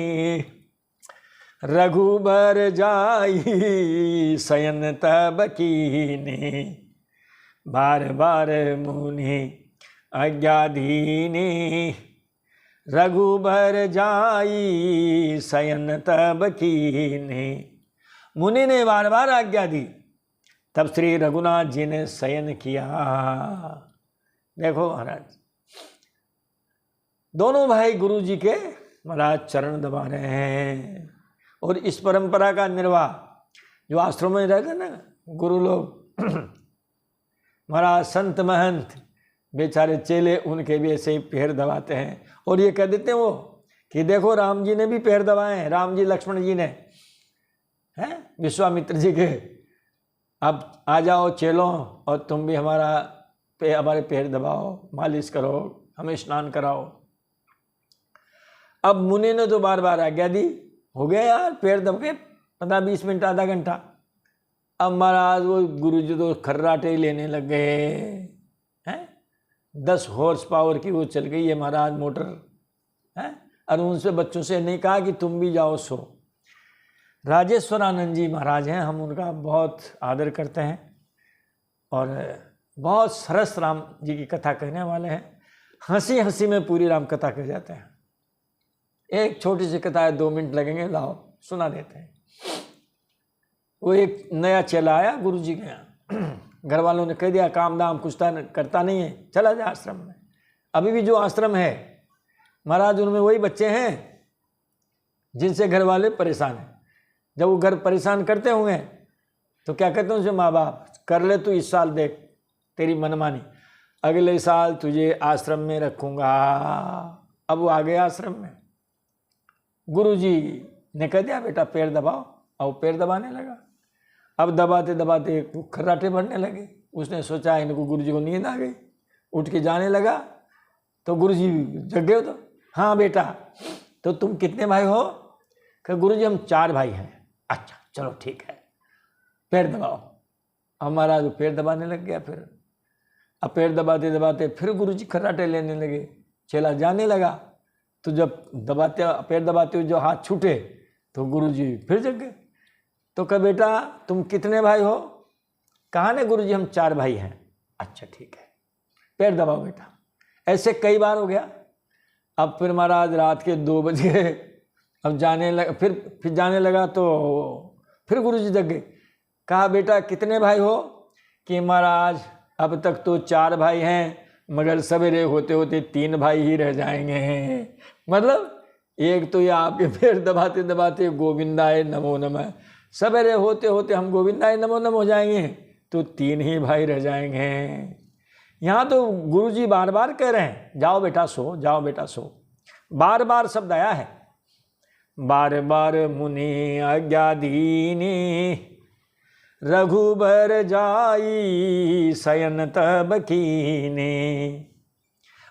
रघुबर जाई शयन तब कीने। बार बार मुनि आज्ञा दीने, रघुबर जाई शयन तब कीने। मुनि ने बार बार आज्ञा दी, तब श्री रघुनाथ जी ने शयन किया। देखो महाराज, दोनों भाई गुरु जी के महाराज चरण दबा रहे हैं। और इस परंपरा का निर्वाह जो आश्रम में रहते हैं ना गुरु लोग, महाराज संत महंत बेचारे चेले, उनके भी ऐसे ही पैर दबाते हैं। और ये कह देते हैं वो कि देखो राम जी ने भी पैर दबाए हैं, राम जी लक्ष्मण जी ने, हैं विश्वामित्र जी के। अब आ जाओ चेलों और तुम भी हमारे पैर दबाओ, मालिश करो, हमें स्नान कराओ। अब मुनि ने तो बार बार आज्ञा दी, हो गया यार पैर दब के 15-20 मिनट, आधा घंटा। अब महाराज वो गुरु जी तो खर्राटे लेने लग गए हैं। 10 हॉर्स पावर की वो चल गई है महाराज मोटर है। और उनसे बच्चों से नहीं कहा कि तुम भी जाओ सो। राजेश्वरानंद जी महाराज हैं, हम उनका बहुत आदर करते हैं और बहुत सरस राम जी की कथा कहने वाले हैं। हंसी हंसी में पूरी राम कथा कह जाते हैं। एक छोटी सी कथा है, 2 मिनट लगेंगे, लाओ सुना देते हैं। वो एक नया चेला आया गुरु जी के यहाँ। घर वालों ने कह दिया काम दाम कुछ करता नहीं है, चला जा आश्रम में। अभी भी जो आश्रम है महाराज, उनमें वही बच्चे हैं जिनसे घर वाले परेशान हैं। जब वो घर परेशान करते होंगे तो क्या कहते हैं उनसे माँ बाप, कर ले तू इस साल, देख तेरी मनमानी, अगले साल तुझे आश्रम में रखूँगा। अब वो आ गए आश्रम में, गुरु जी ने कह दिया बेटा पैर दबाओ, और पैर दबाने लगा। अब दबाते दबाते खर्राटे भरने लगे। उसने सोचा इनको, गुरु जी को नींद आ गई, उठ के जाने लगा। तो गुरु जी जग गए। तो हाँ बेटा, तो तुम कितने भाई हो? कि गुरु जी हम 4 भाई हैं। अच्छा चलो ठीक है, पैर दबाओ। हमारा जो पैर दबाने लग गया। फिर अब पैर दबाते दबाते फिर गुरु जी खर्राटे लेने लगे। चेला जाने लगा। तो जब पैर दबाते हुए जो हाथ छूटे तो गुरु जी फिर जग गए। तो कहा बेटा तुम कितने भाई हो? कहा ना गुरु जी हम 4 भाई हैं। अच्छा ठीक है, पैर दबाओ बेटा। ऐसे कई बार हो गया। अब फिर महाराज रात के 2 बजे अब जाने लगा, फिर जाने लगा। तो फिर गुरु जी जग गए। कहा बेटा कितने भाई हो? कि महाराज अब तक तो 4 भाई हैं, मगर सवेरे होते होते 3 भाई ही रह जाएंगे। मतलब एक तो ये आपके पैर दबाते दबाते गोविंदाय नमो नमः, सवेरे होते होते हम गोविंदाय नमो नमः हो जाएंगे, तो 3 ही भाई रह जाएंगे। यहाँ तो गुरुजी बार बार कह रहे हैं जाओ बेटा सो, जाओ बेटा सो। बार बार शब्द आया है। बार बार मुनि आज्ञा दीनी, रघुबर जाई शयन तब कीने।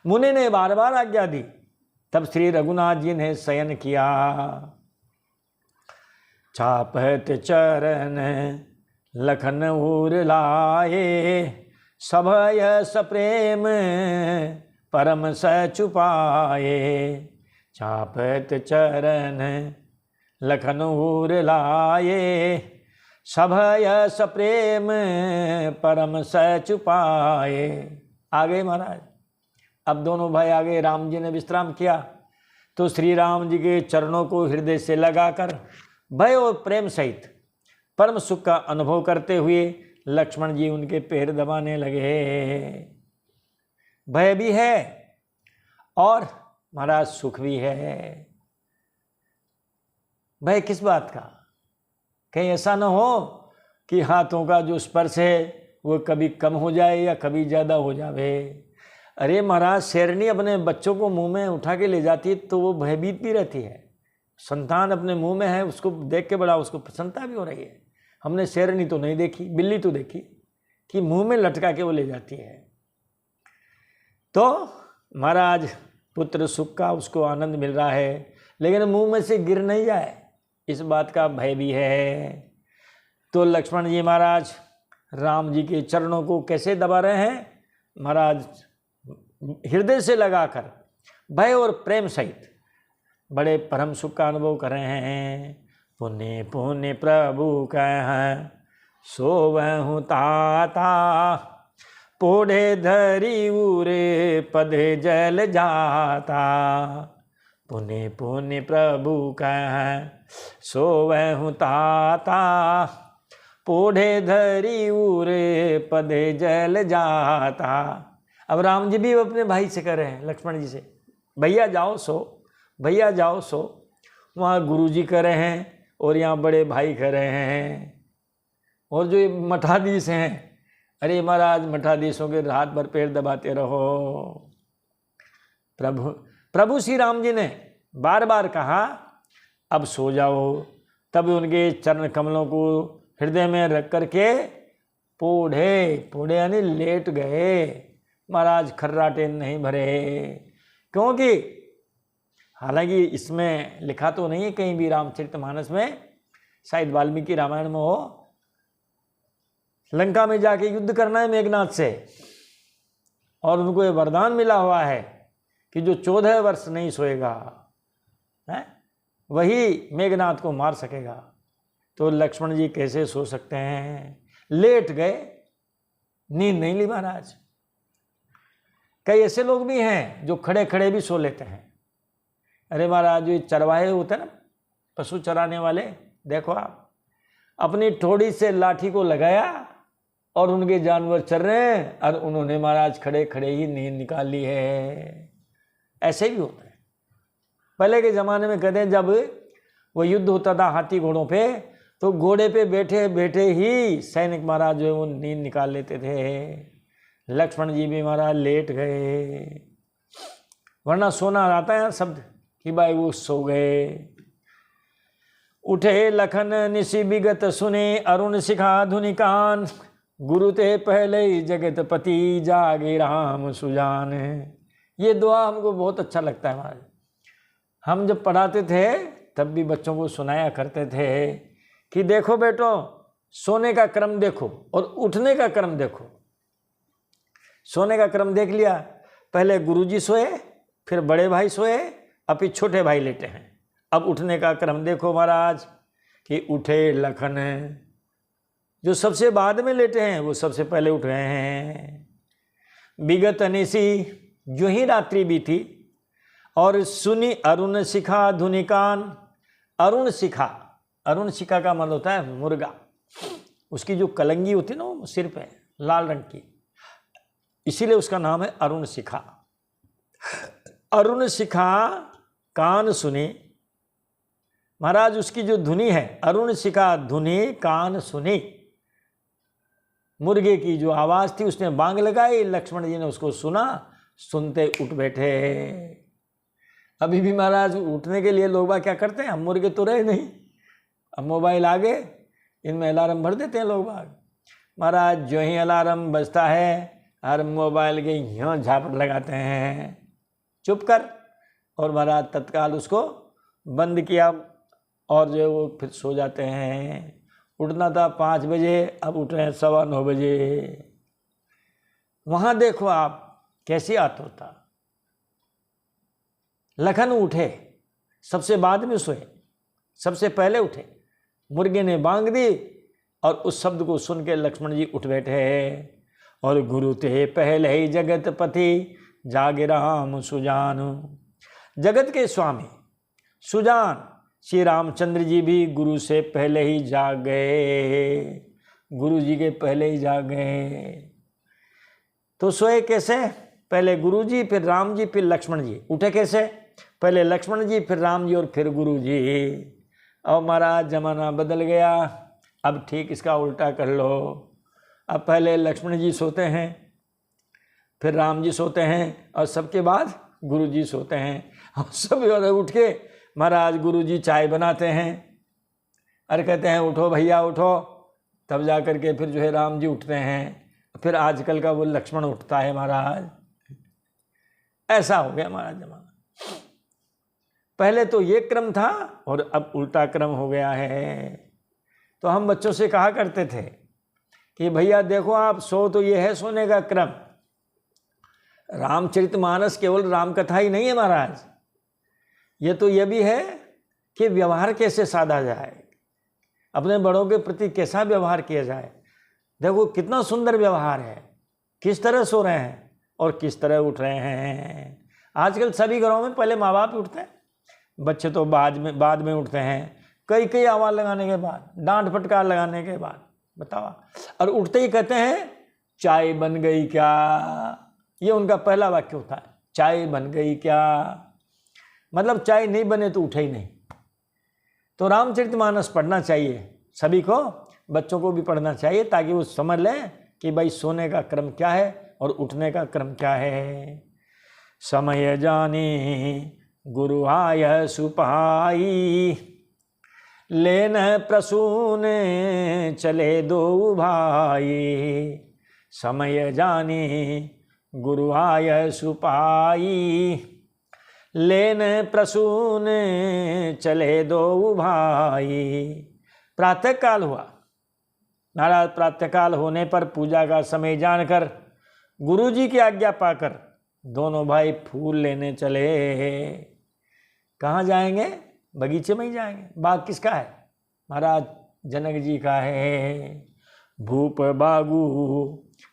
मुनि ने बार बार आज्ञा दी, तब श्री रघुनाथ जी ने शयन किया। चापत चरण लखन उर लाए, सभय सप्रेम परम सचुपाए। चापत चरण लखन उर लाए, सभय सप्रेम परम सचुपाए। आ गए महाराज। अब दोनों भाई आ गए। राम जी ने विश्राम किया तो श्री राम जी के चरणों को हृदय से लगाकर भय और प्रेम सहित परम सुख का अनुभव करते हुए लक्ष्मण जी उनके पैर दबाने लगे। भय भी है और महाराज सुख भी है। भय किस बात का? कहीं ऐसा ना हो कि हाथों का जो स्पर्श है वो कभी कम हो जाए या कभी ज़्यादा हो जावे। अरे महाराज, शेरनी अपने बच्चों को मुंह में उठा के ले जाती है तो वो भयभीत भी रहती है। संतान अपने मुंह में है, उसको देख के बड़ा उसको प्रसन्नता भी हो रही है। हमने शेरनी तो नहीं देखी, बिल्ली तो देखी कि मुंह में लटका के वो ले जाती है। तो महाराज पुत्र सुख का उसको आनंद मिल रहा है, लेकिन मुंह में से गिर नहीं जाए, इस बात का भय भी है। तो लक्ष्मण जी महाराज राम जी के चरणों को कैसे दबा रहे हैं? महाराज हृदय से लगाकर भय और प्रेम सहित बड़े परम सुख का अनुभव कर रहे हैं। पुण्य पुण्य प्रभु कह सोवहु ताता, पोढ़े धरी उरे पदे जल जाता। पुण्य पुण्य प्रभु कह सोवहु ताता, पोढ़े धरी उरे पदे जल जाता। अब राम जी भी अपने भाई से कह रहे हैं, लक्ष्मण जी से, भैया जाओ सो, भैया जाओ सो। वहाँ गुरु जी कह रहे हैं और यहाँ बड़े भाई कह रहे हैं। और जो ये मठाधीश हैं, अरे महाराज मठाधीशों के हाथ भर पैर दबाते रहो। प्रभु श्री राम जी ने बार बार कहा अब सो जाओ, तब उनके चरण कमलों को हृदय में रख करके पोढ़े यानी लेट गए। महाराज खर्राटे नहीं भरे, क्योंकि हालांकि इसमें लिखा तो नहीं है कहीं भी रामचरितमानस में, शायद वाल्मीकि रामायण में हो, लंका में जाके युद्ध करना है मेघनाथ से, और उनको ये वरदान मिला हुआ है कि जो 14 वर्ष नहीं सोएगा है वही मेघनाथ को मार सकेगा। तो लक्ष्मण जी कैसे सो सकते हैं? लेट गए, नींद नहीं ली महाराज। कई ऐसे लोग भी हैं जो खड़े खड़े भी सो लेते हैं। अरे महाराज, जो चरवाहे होते हैं ना, पशु चराने वाले, देखो आप, अपनी ठोड़ी से लाठी को लगाया और उनके जानवर चल रहे हैं और उन्होंने महाराज खड़े खड़े ही नींद निकाल ली है। ऐसे भी होता है। पहले के ज़माने में कहते हैं जब वो युद्ध होता था हाथी घोड़ों पे, तो घोड़े पे बैठे बैठे ही सैनिक महाराज जो है वो नींद निकाल लेते थे। लक्ष्मण जी भी महाराज लेट गए, वरना सोना आता है शब्द कि भाई वो सो गए। उठे लखन निशि विगत सुने, अरुण शिखा धुनि कान, गुरु ते पहले ही जगत पति जागे राम सुजान। ये दुआ हमको बहुत अच्छा लगता है महाराज। हम जब पढ़ाते थे तब भी बच्चों को सुनाया करते थे कि देखो बेटो, सोने का क्रम देखो और उठने का क्रम देखो। सोने का क्रम देख लिया, पहले गुरुजी सोए, फिर बड़े भाई सोए, अब फिर छोटे भाई लेटे हैं। अब उठने का क्रम देखो महाराज कि उठे लखन, जो सबसे बाद में लेटे हैं वो सबसे पहले उठ गए हैं। विगत निशि, जो ही रात्रि बीती, और सुनी अरुण शिखा धुनिकान। अरुण शिखा, अरुण शिखा का मतलब होता है मुर्गा, उसकी जो कलंगी होती है ना वो सिर पे लाल रंग की, इसीलिए उसका नाम है अरुण शिखा। अरुण शिखा कान सुनी, महाराज उसकी जो धुनी है, अरुण शिखा धुनी कान सुनी, मुर्गे की जो आवाज़ थी उसने बांग लगाई, लक्ष्मण जी ने उसको सुना, सुनते उठ बैठे। अभी भी महाराज उठने के लिए लोग क्या करते हैं, हम मुर्गे तो रहे नहीं, अब मोबाइल आ गए, इनमें अलार्म भर देते हैं लोग बाग। महाराज जो ही अलार्म बजता है हर मोबाइल के यहाँ झापट लगाते हैं, चुप कर, और महाराज तत्काल उसको बंद किया और जो वो फिर सो जाते हैं। उठना था 5 बजे, अब उठ रहे हैं 9:15 बजे। वहाँ देखो आप कैसी आतुरता। लखन उठे, सबसे बाद में सोए, सबसे पहले उठे, मुर्गे ने बांग दी और उस शब्द को सुन के लक्ष्मण जी उठ बैठे। और गुरु ते पहले ही जगत पति जागे राम सुजान। जगत के स्वामी सुजान श्री रामचंद्र जी भी गुरु से पहले ही जाग गए, गुरु जी के पहले ही जाग गए। तो सोए कैसे? पहले गुरु जी, फिर राम जी, फिर लक्ष्मण जी। उठे कैसे? पहले लक्ष्मण जी, फिर राम जी और फिर गुरु जी। और महाराज ज़माना बदल गया, अब ठीक इसका उल्टा कर लो। अब पहले लक्ष्मण जी सोते हैं, फिर राम जी सोते हैं, और सबके बाद गुरु जी सोते हैं। और सब उठ के महाराज गुरु जी चाय बनाते हैं, अरे कहते हैं उठो भैया उठो, तब जा कर के फिर जो है राम जी उठते हैं, फिर आजकल का वो लक्ष्मण उठता है महाराज। ऐसा हो गया महाराज जमाना। पहले तो ये क्रम था और अब उल्टा क्रम हो गया है। तो हम बच्चों से कहा करते थे कि भैया देखो आप सो तो ये है सोने का क्रम, रामचरितमानस केवल राम कथा ही नहीं है महाराज, ये तो ये भी है कि व्यवहार कैसे साधा जाए, अपने बड़ों के प्रति कैसा व्यवहार किया जाए। देखो कितना सुंदर व्यवहार है, किस तरह सो रहे हैं और किस तरह उठ रहे हैं। आजकल सभी घरों में पहले माँ बाप उठते हैं, बच्चे तो बाद में उठते हैं, कई आवाज़ लगाने के बाद, डांट फटकार लगाने के बाद, बताओ। और उठते ही कहते हैं चाय बन गई क्या, ये उनका पहला वाक्य होता है, चाय बन गई क्या, मतलब चाय नहीं बने तो उठे ही नहीं। तो रामचरितमानस पढ़ना चाहिए सभी को, बच्चों को भी पढ़ना चाहिए, ताकि वो समझ लें कि भाई सोने का क्रम क्या है और उठने का क्रम क्या है। समय जाने गुरु आय सुपाई, लेन प्रसून चले दो भाई। समय जाने गुरु आय सुपाई, लेन प्रसून चले दो भाई। प्रातः काल हुआ महाराज, प्रातः काल होने पर पूजा का समय जानकर गुरु जी की आज्ञा पाकर दोनों भाई फूल लेने चले। कहाँ जाएंगे? बगीचे में ही जाएंगे। बाग किसका है महाराज? जनक जी का है। भूप बागु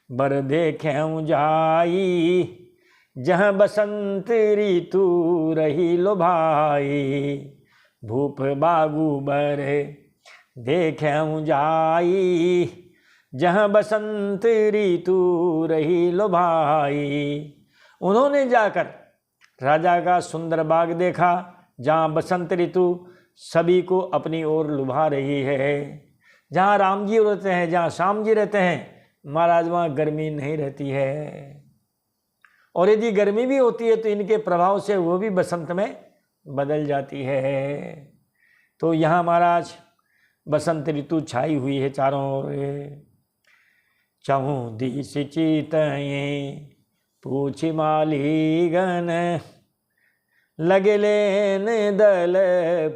बर देखें जाई, जहाँ बसंत ऋतु रही लो भाई। भूप बागु बर देखें जाई, जहाँ बसंत ऋतु रही लो भाई। उन्होंने जाकर राजा का सुंदर बाग देखा, जहाँ बसंत ऋतु सभी को अपनी ओर लुभा रही है। जहाँ राम जी रहते हैं, जहाँ श्याम जी रहते हैं, महाराज वहाँ गर्मी नहीं रहती है, और यदि गर्मी भी होती है तो इनके प्रभाव से वो भी बसंत में बदल जाती है। तो यहाँ महाराज बसंत ऋतु छाई हुई है चारों ओर। चाहूँ दिश चितएं पूछि मालीगन, लगे लेन दल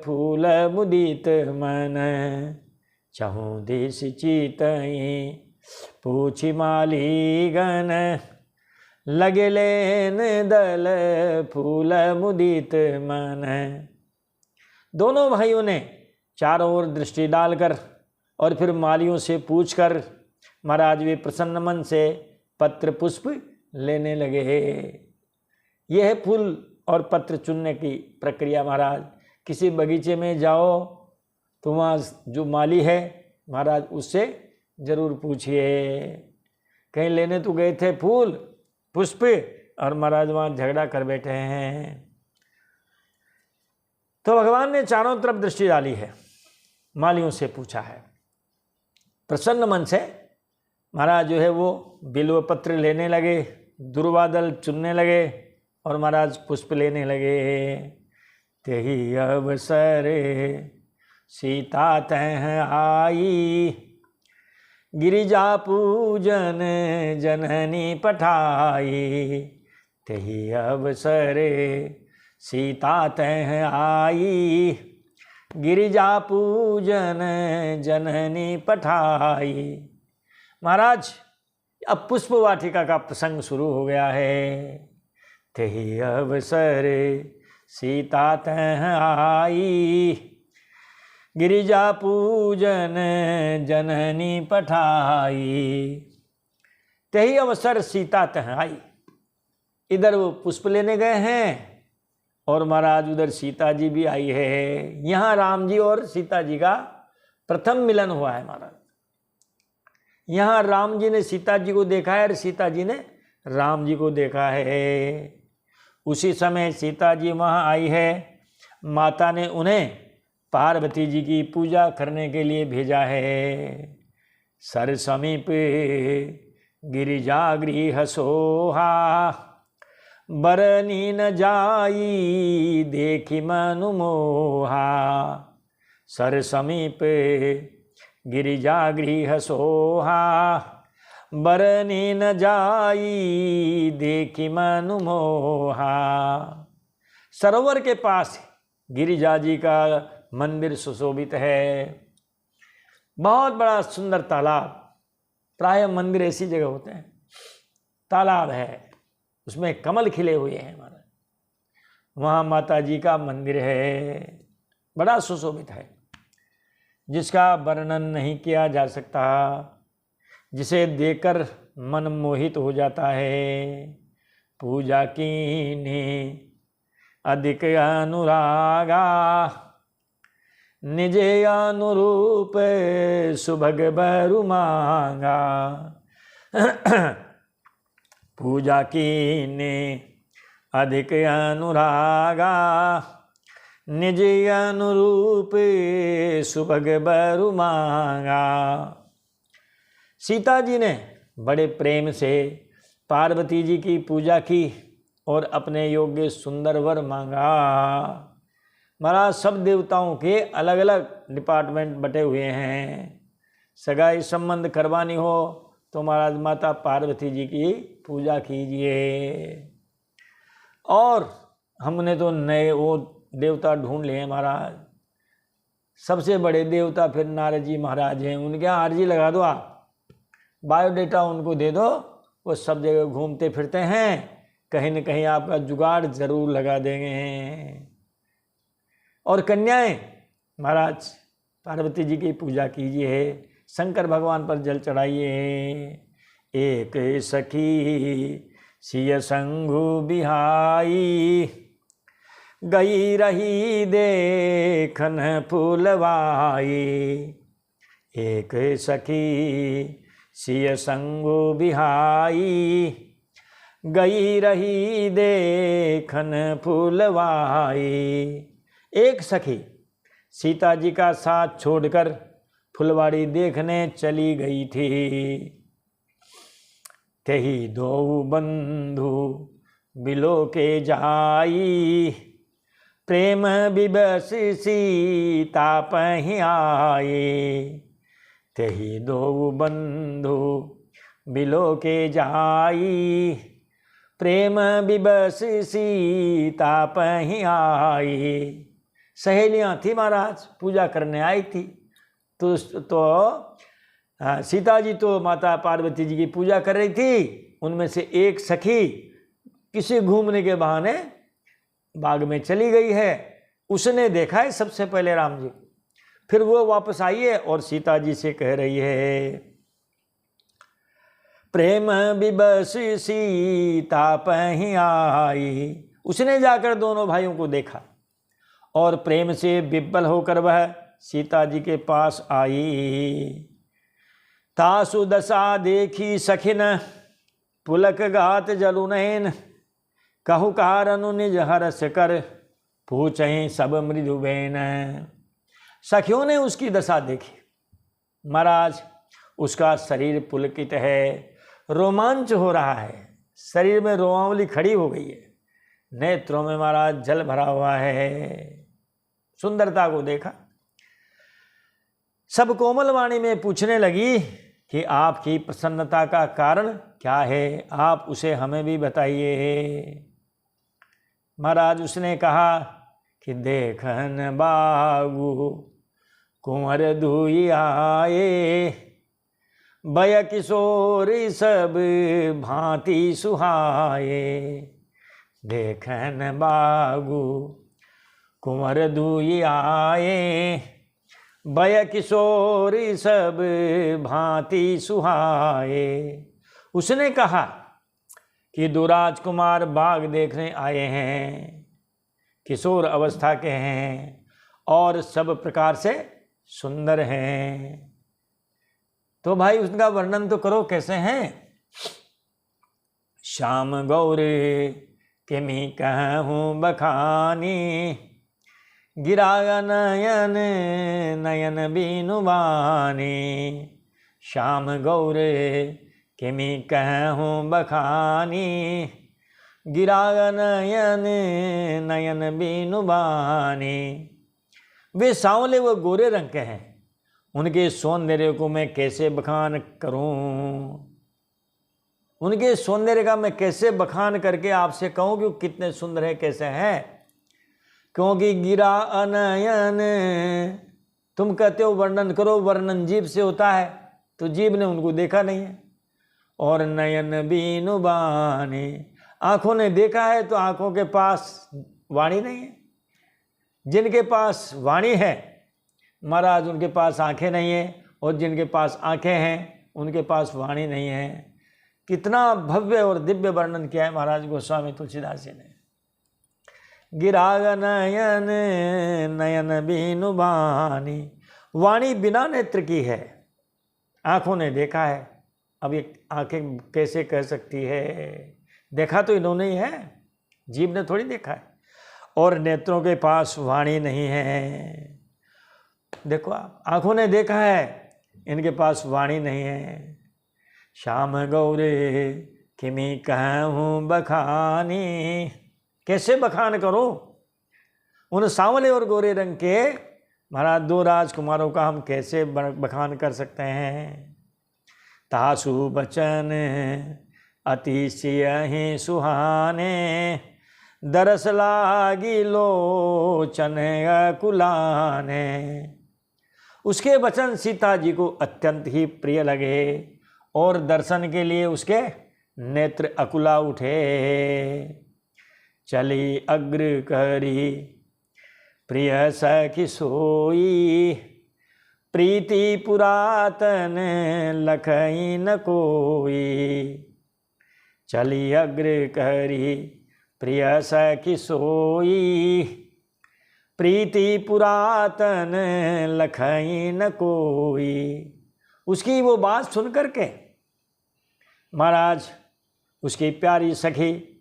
फूल मुदित मन। चाहूँ दिश चितएं पूछि मालीगन, लगे लेन दल फूल मुदित मन। दोनों भाइयों ने चारों ओर दृष्टि डालकर और फिर मालियों से पूछकर महाराज वे प्रसन्न मन से पत्र पुष्प लेने लगे। यह है फूल और पत्र चुनने की प्रक्रिया महाराज। किसी बगीचे में जाओ तो वहाँ जो माली है महाराज उससे जरूर पूछिए। कहीं लेने तो गए थे फूल पुष्प और महाराज वहाँ झगड़ा कर बैठे हैं। तो भगवान ने चारों तरफ दृष्टि डाली है, मालियों से पूछा है। प्रसन्न मन से महाराज जो है वो बिल्व पत्र लेने लगे, दुर्वादल चुनने लगे और महाराज पुष्प लेने लगे। तेहि अवसर सीता तह आई, गिरिजा पूजन जननी पठाई। तेहि अवसर सीता तह आई, गिरिजा पूजन जननी पठाई। महाराज अब पुष्प वाटिका का प्रसंग शुरू हो गया है। तेहि अवसर सीता तह आई, गिरिजा पूजन जननी पठाई। तेहि अवसर सीता तह आई। इधर वो पुष्प लेने गए हैं और महाराज उधर सीता जी भी आई है। यहाँ राम जी और सीता जी का प्रथम मिलन हुआ है महाराज। यहाँ राम जी ने सीता जी को देखा है और सीता जी ने राम जी को देखा है। उसी समय सीता जी वहाँ आई है। माता ने उन्हें पार्वती जी की पूजा करने के लिए भेजा है। सर समीप गिरिजा गृह सोहा, बरनी न जाई देखी मनु मोहा। सर समीप गिरिजा गृह सोहा, बरनी न जाई देखी मनु मोहा। सरोवर के पास गिरिजा जी का मंदिर सुशोभित है। बहुत बड़ा सुंदर तालाब, प्राय मंदिर ऐसी जगह होते हैं, तालाब है, उसमें कमल खिले हुए हैं महाराज। वहाँ माता जी का मंदिर है, बड़ा सुशोभित है, जिसका वर्णन नहीं किया जा सकता, जिसे देखकर मन मोहित हो जाता है। पूजा कीने अधिक अनुरागा, निजे अनुरूप सुभग बरु मांगा। पूजा कीने अधिक अनुरागा, निज अनुरूप सुभग बरु मांगा। सीता जी ने बड़े प्रेम से पार्वती जी की पूजा की और अपने योग्य सुंदर वर मांगा। महाराज सब देवताओं के अलग अलग डिपार्टमेंट बटे हुए हैं। सगाई संबंध करवानी हो तो महाराज माता पार्वती जी की पूजा कीजिए। और हमने तो नए वो देवता ढूंढ लिए महाराज। सबसे बड़े देवता फिर नारद जी महाराज हैं, उनके यहाँ आरजी लगा दो, आप बायोडेटा उनको दे दो, वो सब जगह घूमते फिरते हैं, कहीं न कहीं आपका जुगाड़ जरूर लगा देंगे। और कन्याएं महाराज पार्वती जी की पूजा कीजिए, शंकर भगवान पर जल चढ़ाइए। एक सखी सिय संगु बिहाई, गई रही देखन फूलवाई। एक सखी सिय संगु बिहाई, गई रही देखन फूलवाई। एक सखी सीता जी का साथ छोड़कर फुलवाड़ी देखने चली गई थी। तेहि दो बंधु बिलो के जाई, प्रेम विबस सीता पहि आए। तेहि दो बंधु बिलो के जाई, प्रेम विबस सीता पहि आई। सहेलियां थी महाराज, पूजा करने आई थी। तो सीता जी तो माता पार्वती जी की पूजा कर रही थी, उनमें से एक सखी किसी घूमने के बहाने बाग में चली गई है। उसने देखा है सबसे पहले राम जी, फिर वो वापस आई है और सीता जी से कह रही है, प्रेम विबस सीता पहि आई। उसने जाकर दोनों भाइयों को देखा और प्रेम से विब्बल होकर वह सीता जी के पास आई। तासु दशा देखी सखिन, पुलक गात जलुनैन। कहु कारनु निज हरस कर, पूछें सब मृदुबेन। सखियों ने उसकी दशा देखी महाराज, उसका शरीर पुलकित है, रोमांच हो रहा है, शरीर में रोमावली खड़ी हो गई है, नेत्रों में महाराज जल भरा हुआ है। सुंदरता को देखा, सब कोमल वाणी में पूछने लगी कि आपकी प्रसन्नता का कारण क्या है, आप उसे हमें भी बताइए। महाराज उसने कहा कि देखन बागु कुंवर दुई आए, बय किशोर सब भांति सुहाए। देखन बागु कुंवर दुई आए, बय किशोर सब भांति सुहाए। उसने कहा कि दो राजकुमार बाग देखने आए हैं, किशोर अवस्था के हैं और सब प्रकार से सुंदर हैं। तो भाई उसका वर्णन तो करो, कैसे हैं? श्याम गौर किमि कहूँ बखानी, गिरा नयन नयन बीनु बानी, श्याम गौर किमि कहूँ बखानी। गिरा नयन नयन बीनु बानी। वे सांवले व गोरे रंग के हैं, उनके सौंदर्य को मैं कैसे बखान करूं? उनके सौंदर्य का मैं कैसे बखान करके आपसे कहूं कि कितने सुंदर है, कैसे हैं? क्योंकि गिरा अनयन, तुम कहते हो वर्णन करो, वर्णन जीभ से होता है, तो जीभ ने उनको देखा नहीं है। और नयन बीनु बानी, आंखों ने देखा है तो आंखों के पास वाणी नहीं है। जिनके पास वाणी है महाराज, उनके पास आंखें नहीं है, और जिनके पास आंखें हैं उनके पास वाणी नहीं है। कितना भव्य और दिव्य वर्णन किया है महाराज गोस्वामी तुलसीदास जी ने। गिरा नयन नयन बीनु बानी, वाणी बिना नेत्र की है, आंखों ने देखा है। अब ये आंखें कैसे कह सकती है? देखा तो इन्होंने ही है, जीभ ने थोड़ी देखा है। और नेत्रों के पास वाणी नहीं है। देखो आप, आंखों ने देखा है, इनके पास वाणी नहीं है। श्याम गौरे किमि कहूँ बखानी, कैसे बखान करो उन सांवले और गोरे रंग के महाराज दो राजकुमारों का हम कैसे बखान कर सकते हैं? तासु बचन अतिशय सुहाने, दरस लागी लोचन कुलाने। उसके वचन सीता जी को अत्यंत ही प्रिय लगे और दर्शन के लिए उसके नेत्र अकुला उठे। चली अग्र करी प्रिय सखी सोई, प्रीति पुरातन लखई न कोई। चली अग्र करी प्रिय सखी सोई, प्रीति पुरातन लखई न कोई। उसकी वो बात सुन करके महाराज उसकी प्यारी सखी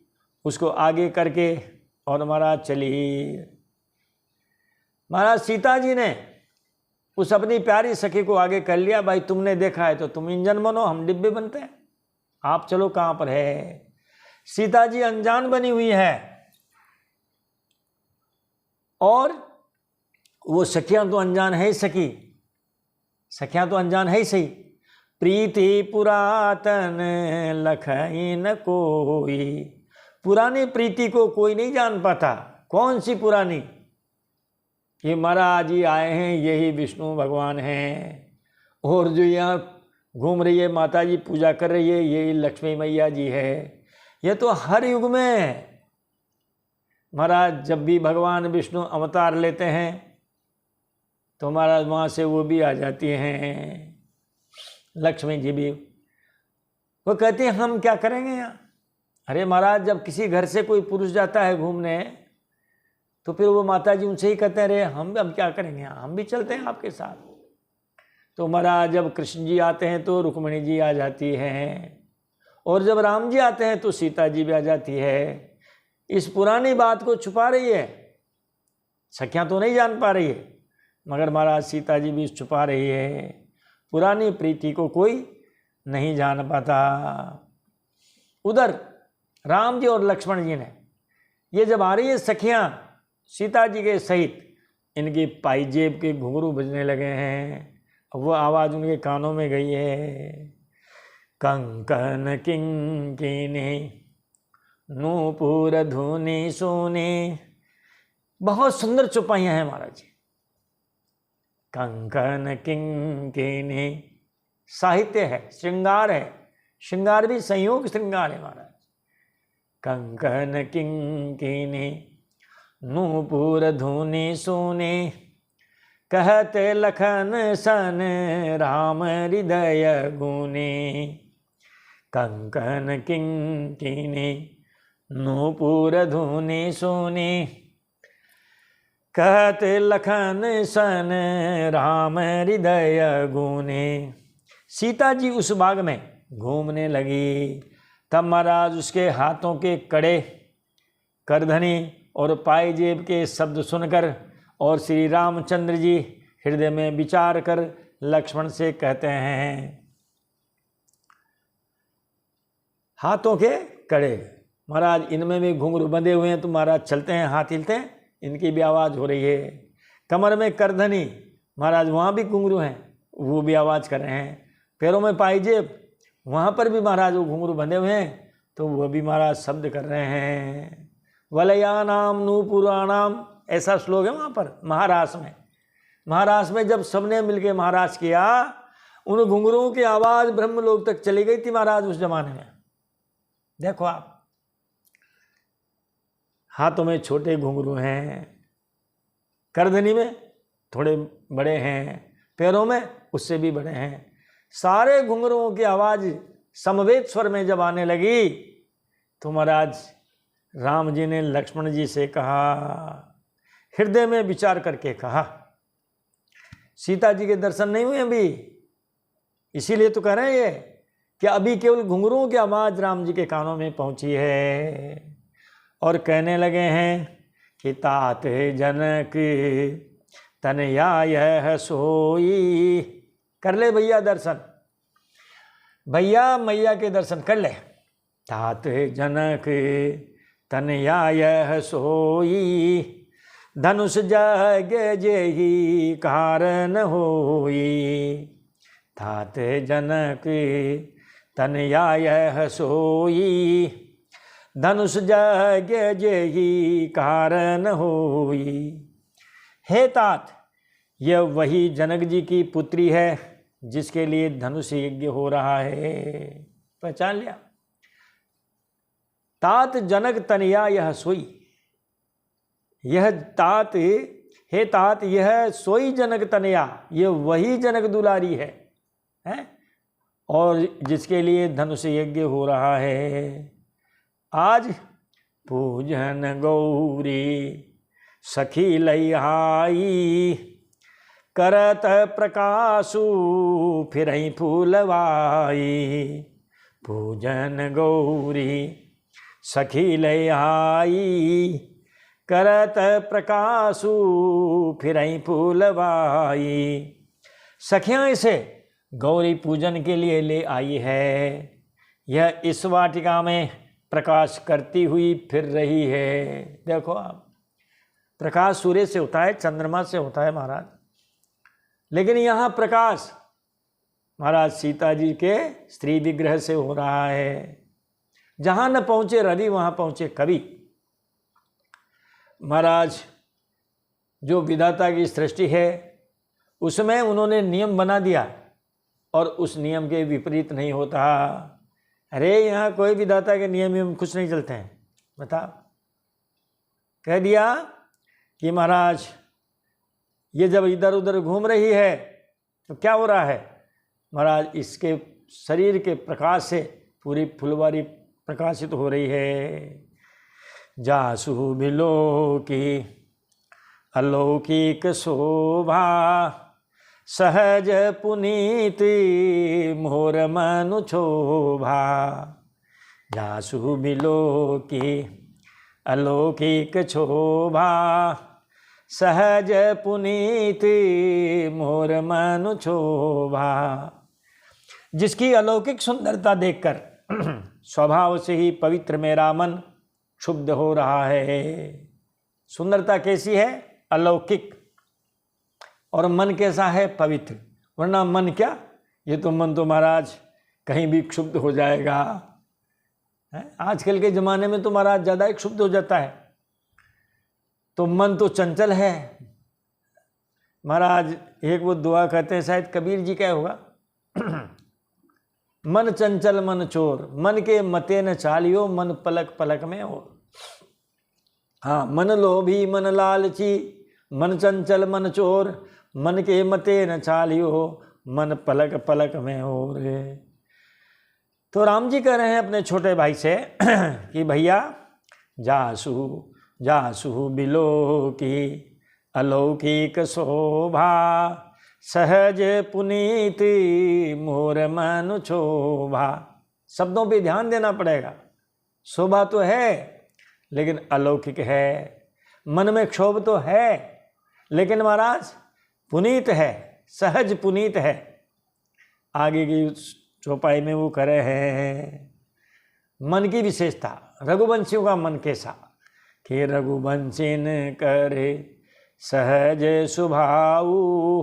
उसको आगे करके और महाराज चली। महाराज सीता जी ने उस अपनी प्यारी सखी को आगे कर लिया। भाई तुमने देखा है तो तुम इंजन बनो, हम डिब्बे बनते हैं, आप चलो कहाँ पर है। सीता जी अनजान बनी हुई है और वो सखियां तो अनजान है ही, सखियां तो अनजान है ही सही। प्रीति पुरातन लखई न कोई, पुरानी प्रीति को कोई नहीं जान पाता। कौन सी पुरानी? ये महाराज जी आए हैं, यही विष्णु भगवान हैं, और जो यहाँ घूम रही है माता जी पूजा कर रही है, यही लक्ष्मी मैया जी है। ये तो हर युग में महाराज जब भी भगवान विष्णु अवतार लेते हैं तो महाराज वहाँ से वो भी आ जाती हैं, लक्ष्मी जी भी। वो कहती हैं हम क्या करेंगे यहाँ। अरे महाराज जब किसी घर से कोई पुरुष जाता है घूमने तो फिर वो माता जी उनसे ही कहते हैं अरे हम अब क्या करेंगे यहाँ, हम भी चलते हैं आपके साथ। तो महाराज जब कृष्ण जी आते हैं तो रुक्मिणी जी आ जाती हैं, और जब राम जी आते हैं तो सीता जी भी आ जाती है। इस पुरानी बात को छुपा रही है, सखियां तो नहीं जान पा रही है, मगर महाराज सीता जी भी छुपा रही है। पुरानी प्रीति को कोई नहीं जान पाता। उधर राम जी और लक्ष्मण जी ने ये जब आ रही है सखियां सीता जी के सहित, इनकी पाइजेब के घुंघरू बजने लगे हैं। वो आवाज़ उनके कानों में गई है, कंकन किंकिनी नूपुर धुनी सुनी। बहुत सुंदर चौपाइयाँ हैं महाराज जी। कंकन किंकिनी साहित्य है, श्रृंगार है, श्रृंगार भी संयोग श्रृंगार है महाराज। कंकन किंकिनी नूपुर धुनी सुनी, कहते लखन सन राम हृदय गुनी। कंकन किंकिनी नूपुर धुनी सुनी, कहते लखन सन राम हृदय गुनी। सीता जी उस बाग में घूमने लगी, तब महाराज उसके हाथों के कड़े, करधनी और पायजेब के शब्द सुनकर और श्री रामचंद्र जी हृदय में विचार कर लक्ष्मण से कहते हैं, हाथों के कड़े, महाराज इनमें भी घुंघरू बंधे हुए हैं, तो महाराज चलते हैं हाथ हिलते हैं, इनकी भी आवाज़ हो रही है। कमर में करधनी, महाराज वहाँ भी घुंघरू हैं, वो भी आवाज़ कर रहे हैं। पैरों में पायजेब, वहाँ पर भी महाराज वो घुंघरू बंधे हुए हैं, तो वो भी महाराज शब्द कर रहे हैं। वलयानाम नूपुराणाम, ऐसा श्लोक है वहाँ पर महाराष्ट्र में। महाराष्ट्र में जब सबने मिलके महाराज किया, उन घुंघरुओं की आवाज़ ब्रह्मलोक तक चली गई थी महाराज उस जमाने में। देखो आप, हाथों में छोटे घुंघरू हैं, करधनी में थोड़े बड़े हैं, पैरों में उससे भी बड़े हैं। सारे घुंघरुओं की आवाज़ समवेत स्वर में जब आने लगी, तो महाराज राम जी ने लक्ष्मण जी से कहा, हृदय में विचार करके कहा, सीता जी के दर्शन नहीं हुए अभी, इसीलिए तो कह रहे हैं ये कि अभी केवल घुंघरुओं की आवाज़ राम जी के कानों में पहुंची है। और कहने लगे हैं कि तात जनक तनया यह सोई, कर ले भैया दर्शन, भैया मैया के दर्शन कर ले। तात जनक तनया यह सोई, धनुष जग जेहि कारण होई। तात जनक तनया यह सोई, धनुष जग जेहि कारण होई। हे तात, यह वही जनक जी की पुत्री है जिसके लिए धनुष यज्ञ हो रहा है। पहचान लिया? तात जनक तनया यह सोई, यह तात, हे तात यह सोई जनक तनया, यह वही जनक दुलारी है, हैं? और जिसके लिए धनुष यज्ञ हो रहा है। आज पूजन गौरी सखी लइहाई, करत प्रकाशु फिरई फूलवाई। पूजन गौरी सखी लइहाई, करत प्रकाशु फिरई फूलवाई। सखियाँ इसे गौरी पूजन के लिए ले आई है। यह इस वाटिका में प्रकाश करती हुई फिर रही है। देखो आप, प्रकाश सूर्य से होता है, चंद्रमा से होता है महाराज, लेकिन यहाँ प्रकाश महाराज सीता जी के स्त्री विग्रह से हो रहा है। जहाँ न पहुँचे रवि वहाँ पहुँचे कवि। महाराज जो विधाता की सृष्टि है उसमें उन्होंने नियम बना दिया और उस नियम के विपरीत नहीं होता। अरे यहाँ कोई विधाता के नियम कुछ नहीं चलते हैं। बता, कह दिया कि महाराज ये जब इधर उधर घूम रही है तो क्या हो रहा है महाराज, इसके शरीर के प्रकाश से पूरी फुलवारी प्रकाशित हो रही है। जासु बिलो की अलौकिक शोभा, सहज पुनीत मोर मनु शोभा। जासु बिलो की अलौकिक शोभा, सहज पुनीत मोर मनु शोभा। जिसकी अलौकिक सुंदरता देखकर स्वभाव से ही पवित्र मेरा मन क्षुब्ध हो रहा है। सुंदरता कैसी है? अलौकिक। और मन कैसा है? पवित्र। वरना मन क्या, ये तो मन तो महाराज कहीं भी क्षुब्ध हो जाएगा। आजकल के ज़माने में तो महाराज ज़्यादा ही क्षुब्ध हो जाता है। तो मन तो चंचल है महाराज। एक वो दुआ कहते हैं, शायद कबीर जी का होगा, मन चंचल मन चोर, मन के मते न चालियो, मन पलक पलक में हो। हाँ, मन लोभी मन लालची, मन चंचल मन चोर, मन के मते न चालियो, मन पलक पलक में हो रे। तो राम जी कह रहे हैं अपने छोटे भाई से कि भैया जासु जासु बिलो की अलौकिक शोभा, सहज पुनीत मोर मनु शोभा। शब्दों पे ध्यान देना पड़ेगा। शोभा तो है लेकिन अलौकिक है। मन में क्षोभ तो है लेकिन महाराज पुनीत है, सहज पुनीत है। आगे की चौपाई में वो करे हैं मन की विशेषता। रघुवंशियों का मन कैसा कि रघुवंशी न करे सहज स्वभाऊ,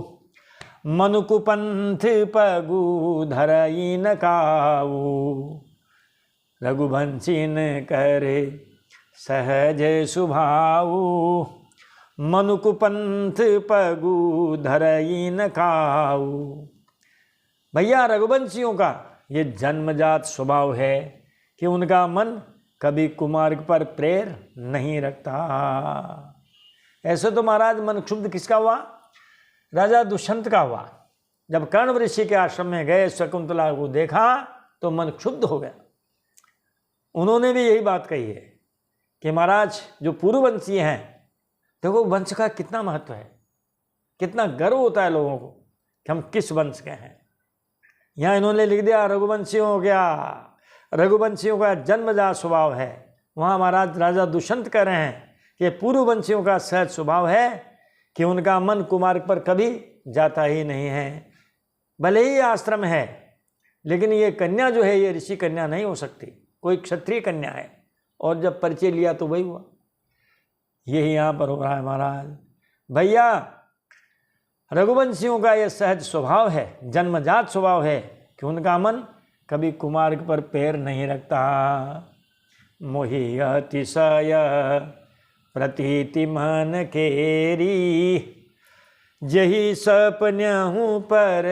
मनुकुपंथ पगु धरई न काऊ। रघुवंशी न करे सहज स्वभाऊ, मनुकुपंथ पगु धरई न काऊ। भैया रघुवंशियों का ये जन्मजात स्वभाव है कि उनका मन कभी कुमार्ग पर प्रेर नहीं रखता। ऐसे तो महाराज मन क्षुब्ध किसका हुआ? राजा दुष्यंत का हुआ। जब कर्ण ऋषि के आश्रम में गए, शकुंतला को देखा तो मन क्षुब्ध हो गया। उन्होंने भी यही बात कही है कि महाराज जो पूर्ववंशी हैं, देखो वंश का कितना महत्व है, कितना गर्व होता है लोगों को कि हम किस वंश के हैं। यहाँ इन्होंने लिख दिया रघुवंशियों रघुवंशियों का जन्मजात स्वभाव है। वहाँ महाराज राजा दुष्यंत कह रहे हैं कि पूर्ववंशियों का सहज स्वभाव है कि उनका मन कुमार्ग पर कभी जाता ही नहीं है। भले ही आश्रम है, लेकिन ये कन्या जो है ये ऋषि कन्या नहीं हो सकती, कोई क्षत्रिय कन्या है। और जब परिचय लिया तो वही हुआ। यही यहाँ पर हो रहा है महाराज। भैया रघुवंशियों का यह सहज स्वभाव है, जन्मजात स्वभाव है कि उनका मन कभी कुमार्ग पर पैर नहीं रखता। मोहि अतिशय प्रतीति मन केरी, जही सपन्यहूँ पर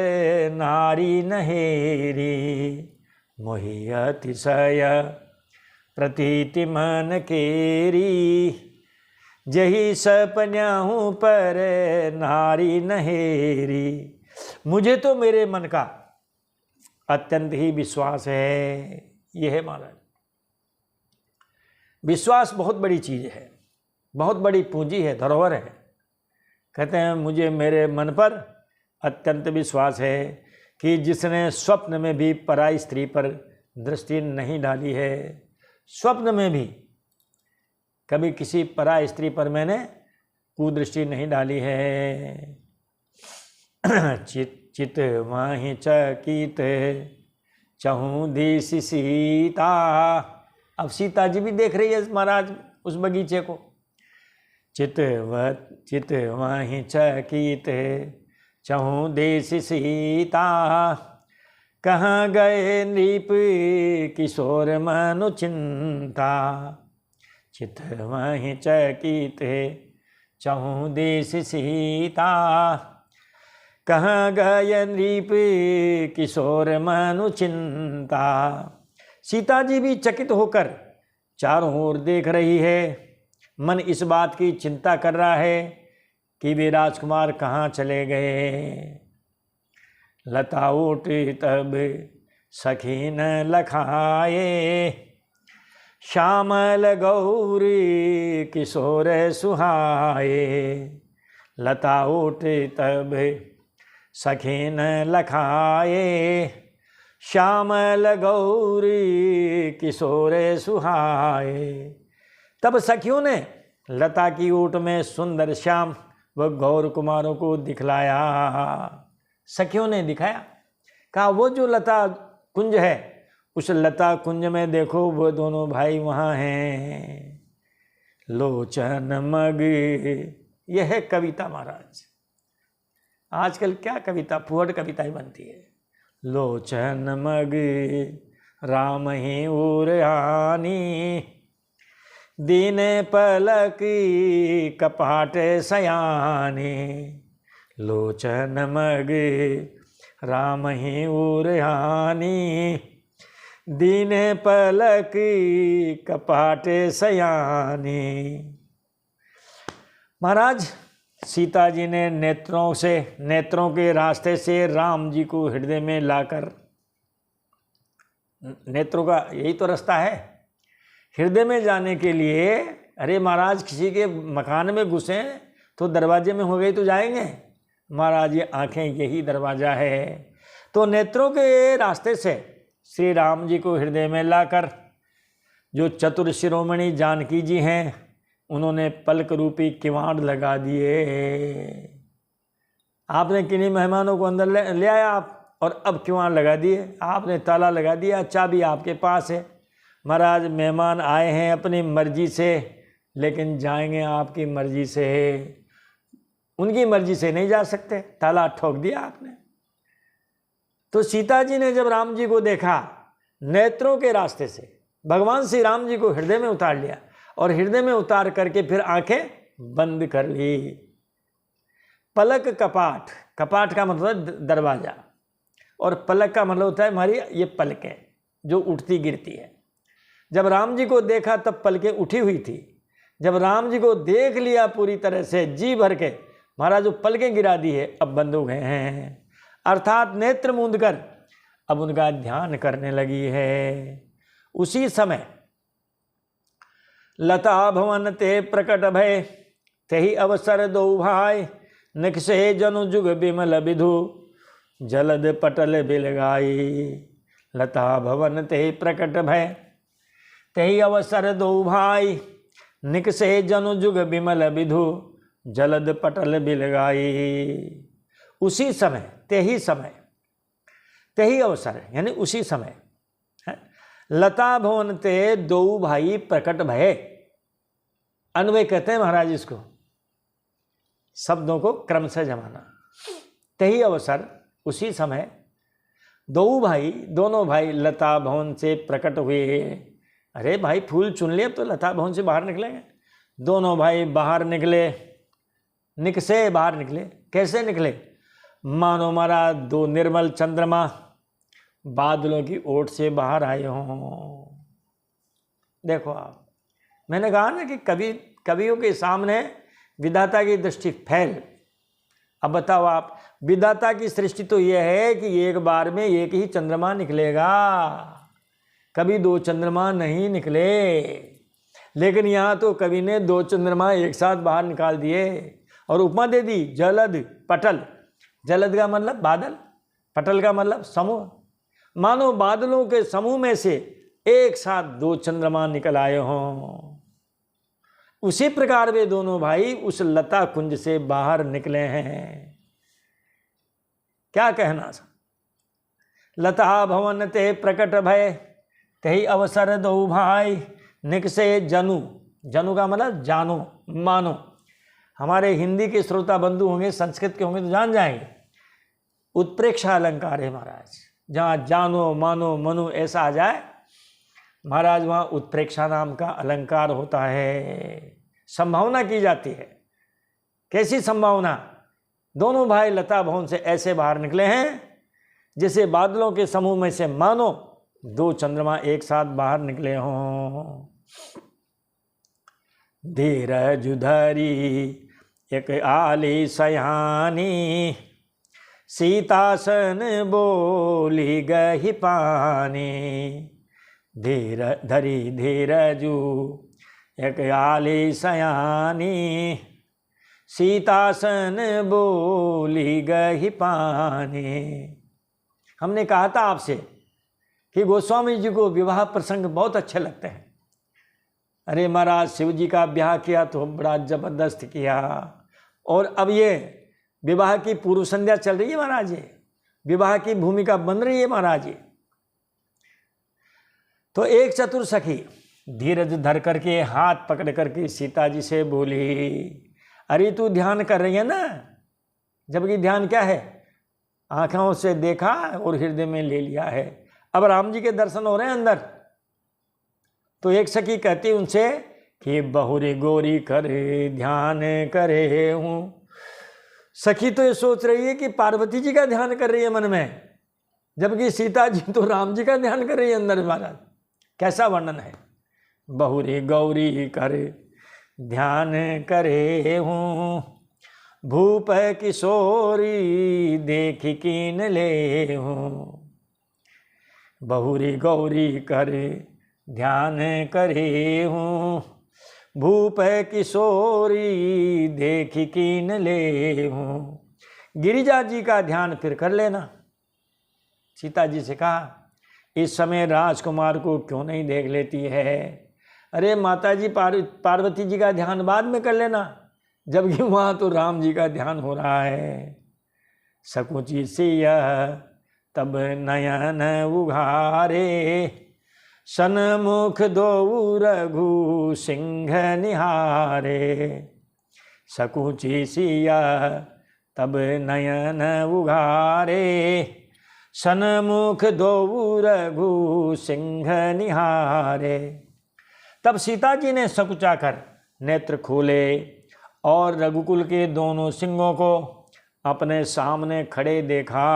नारी नहेरी। मोहि अतिशय प्रतीति मन केरी, जही सपन्यहूँ पर नारी नहेरी। मुझे तो मेरे मन का अत्यंत ही विश्वास है। यह है महाराज, विश्वास बहुत बड़ी चीज़ है, बहुत बड़ी पूंजी है, धरोहर है। कहते हैं मुझे मेरे मन पर अत्यंत विश्वास है कि जिसने स्वप्न में भी पराई स्त्री पर दृष्टि नहीं डाली है, स्वप्न में भी कभी किसी पराई स्त्री पर मैंने कुदृष्टि नहीं डाली है। चित वहीं चकित चहूँ दिश सीता। अब सीता जी भी देख रही है महाराज उस बगीचे को। चित वहीं चकित चहूँ देश सीता, कहाँ गए नृप किशोर मनु चिंता। चित वहीं चकित चहूँ देश सीता, कहाँ गए नृप किशोर मनु चिंता। सीता जी भी चकित होकर चारों ओर देख रही है। मन इस बात की चिंता कर रहा है कि वे राजकुमार कहाँ चले गए। लता उठ तब सखी न लखाए, श्यामल गौरी किशोर सुहाए। लता उठ तब सखी न लखाए, श्यामल गौरी किशोर सुहाए। तब सखियों ने लता की ओट में सुंदर श्याम व गौर कुमारों को दिखलाया। सखियों ने दिखाया, कहा वो जो लता कुंज है, उस लता कुंज में देखो वो दोनों भाई वहाँ हैं। लोचन मग, यह है कविता महाराज। आजकल क्या कविता, फुहड़ कविता ही बनती है। लोचन मग राम ही उरहानी, दीन पलक कपाट सयानी। लोचन मग राम ही उरहानी, दीन पलक कपाट सयानी। महाराज सीता जी ने नेत्रों के रास्ते से राम जी को हृदय में लाकर, नेत्रों का यही तो रास्ता है हृदय में जाने के लिए। अरे महाराज किसी के मकान में घुसे तो दरवाजे में हो गई तो जाएंगे महाराज, ये आंखें यही दरवाज़ा है। तो नेत्रों के रास्ते से श्री राम जी को हृदय में लाकर जो चतुर शिरोमणि जानकी जी हैं, उन्होंने पलक रूपी किवाड़ लगा दिए। आपने किन्हीं मेहमानों को अंदर ले आया आप, और अब किवाड़ लगा दिए, आपने ताला लगा दिया, चाबी आपके पास है। महाराज मेहमान आए हैं अपनी मर्जी से, लेकिन जाएंगे आपकी मर्जी से, उनकी मर्जी से नहीं जा सकते, ताला ठोक दिया आपने। तो सीता जी ने जब राम जी को देखा, नेत्रों के रास्ते से भगवान श्री राम जी को हृदय में उतार लिया, और हृदय में उतार करके फिर आंखें बंद कर ली। पलक कपाट, कपाट का मतलब दरवाजा, और पलक का मतलब होता है हमारी ये पलकें जो उठती गिरती है। जब राम जी को देखा तब पलकें उठी हुई थी। जब राम जी को देख लिया पूरी तरह से जी भर के, महाराज जो पलकें गिरा दी है अब बंद हो गए हैं, अर्थात नेत्र मूंद कर अब उनका ध्यान करने लगी है। उसी समय लता भवन ते प्रकट भय, तेहि अवसर दो भाई, निकसे जनु जुग बिमल विधु, जलद पटल बिलगाई। लता भवन ते प्रकट भय, तेहि अवसर दो भाई, निकसे जनु जुग बिमल विधु, जलद पटल बिलगाई। उसी समय, तेहि समय, तेहि अवसर यानी उसी समय, लता भवन ते दो भाई प्रकट भय। अन्वय कहते हैं महाराज इसको, शब्दों को क्रम से जमाना। तेहि अवसर उसी समय, दो भाई दोनों भाई लता भवन से प्रकट हुए। अरे भाई फूल चुन लिए, अब तो लता भवन से बाहर निकलेंगे। दोनों भाई बाहर निकले, निकसे बाहर निकले। कैसे निकले? मानो मारा दो निर्मल चंद्रमा बादलों की ओट से बाहर आए हों। देखो आप, मैंने कहा ना कि कवियों के सामने विधाता की दृष्टि फैल। अब बताओ आप, विधाता की सृष्टि तो यह है कि एक बार में एक ही चंद्रमा निकलेगा, कभी दो चंद्रमा नहीं निकले। लेकिन यहाँ तो कवि ने दो चंद्रमा एक साथ बाहर निकाल दिए और उपमा दे दी जलद पटल। जलद का मतलब बादल, पटल का मतलब समूह। मानो बादलों के समूह में से एक साथ दो चंद्रमा निकल आए हों। उसी प्रकार वे दोनों भाई उस लता कुंज से बाहर निकले हैं। क्या कहना था? लता भवन ते प्रकट भय, तेहि अवसर दो भाई, निकसे जनु। जनु का मतलब जानो, मानो। हमारे हिंदी के श्रोता बंधु होंगे, संस्कृत के होंगे तो जान जाएंगे। उत्प्रेक्षा अलंकार है महाराज, जहाँ जानो मानो मनु ऐसा आ जाए महाराज, वहाँ उत्प्रेक्षा नाम का अलंकार होता है। संभावना की जाती है। कैसी संभावना? दोनों भाई लता भवन से ऐसे बाहर निकले हैं जैसे बादलों के समूह में से मानो दो चंद्रमा एक साथ बाहर निकले हों। धीरज धरी एक आली सयानी, सीतासन बोली गही पानी। धीर धरी धीरजू एक आली सयानी, सीतासन बोली गही पानी। हमने कहा था आपसे कि गोस्वामी जी को विवाह प्रसंग बहुत अच्छे लगते हैं। अरे महाराज शिव जी का ब्याह किया तो बड़ा जबरदस्त किया, और अब ये विवाह की पूर्व संध्या चल रही है महाराज, ये विवाह की भूमिका बन रही है महाराज जी। तो एक चतुर सखी धीरज धर करके हाथ पकड़ करके सीता जी से बोली, अरे तू ध्यान कर रही है ना? जबकि ध्यान क्या है? आंखों से देखा और हृदय में ले लिया है। अब राम जी के दर्शन हो रहे हैं अंदर। तो एक सखी कहती उनसे कि बहुरी गोरी करे ध्यान करे हूँ। सखी तो ये सोच रही है कि पार्वती जी का ध्यान कर रही है मन में, जबकि सीता जी तो राम जी का ध्यान कर रही है अंदर। महाराज कैसा वर्णन है? बहुरी गौरी करे ध्यान करे हूँ, भूप किशोरी देख कीन ले हूँ। बहुरी गौरी करे ध्यान करे हूँ, भूप किशोरी देख कीन ले हूँ। गिरिजा जी का ध्यान फिर कर लेना। सीता जी से कहा, इस समय राजकुमार को क्यों नहीं देख लेती है? अरे माता जी पार्वती जी का ध्यान बाद में कर लेना, जबकि वहाँ तो राम जी का ध्यान हो रहा है। सकुची सिया तब नयन उघारे, सन्मुख दो रघु सिंह निहारे। सकुची सिया तब नयन उघारे, सन्मुख दो रघु सिंह निहारे। तब सीता जी ने सकुचाकर नेत्र खोले और रघुकुल के दोनों सिंहों को अपने सामने खड़े देखा।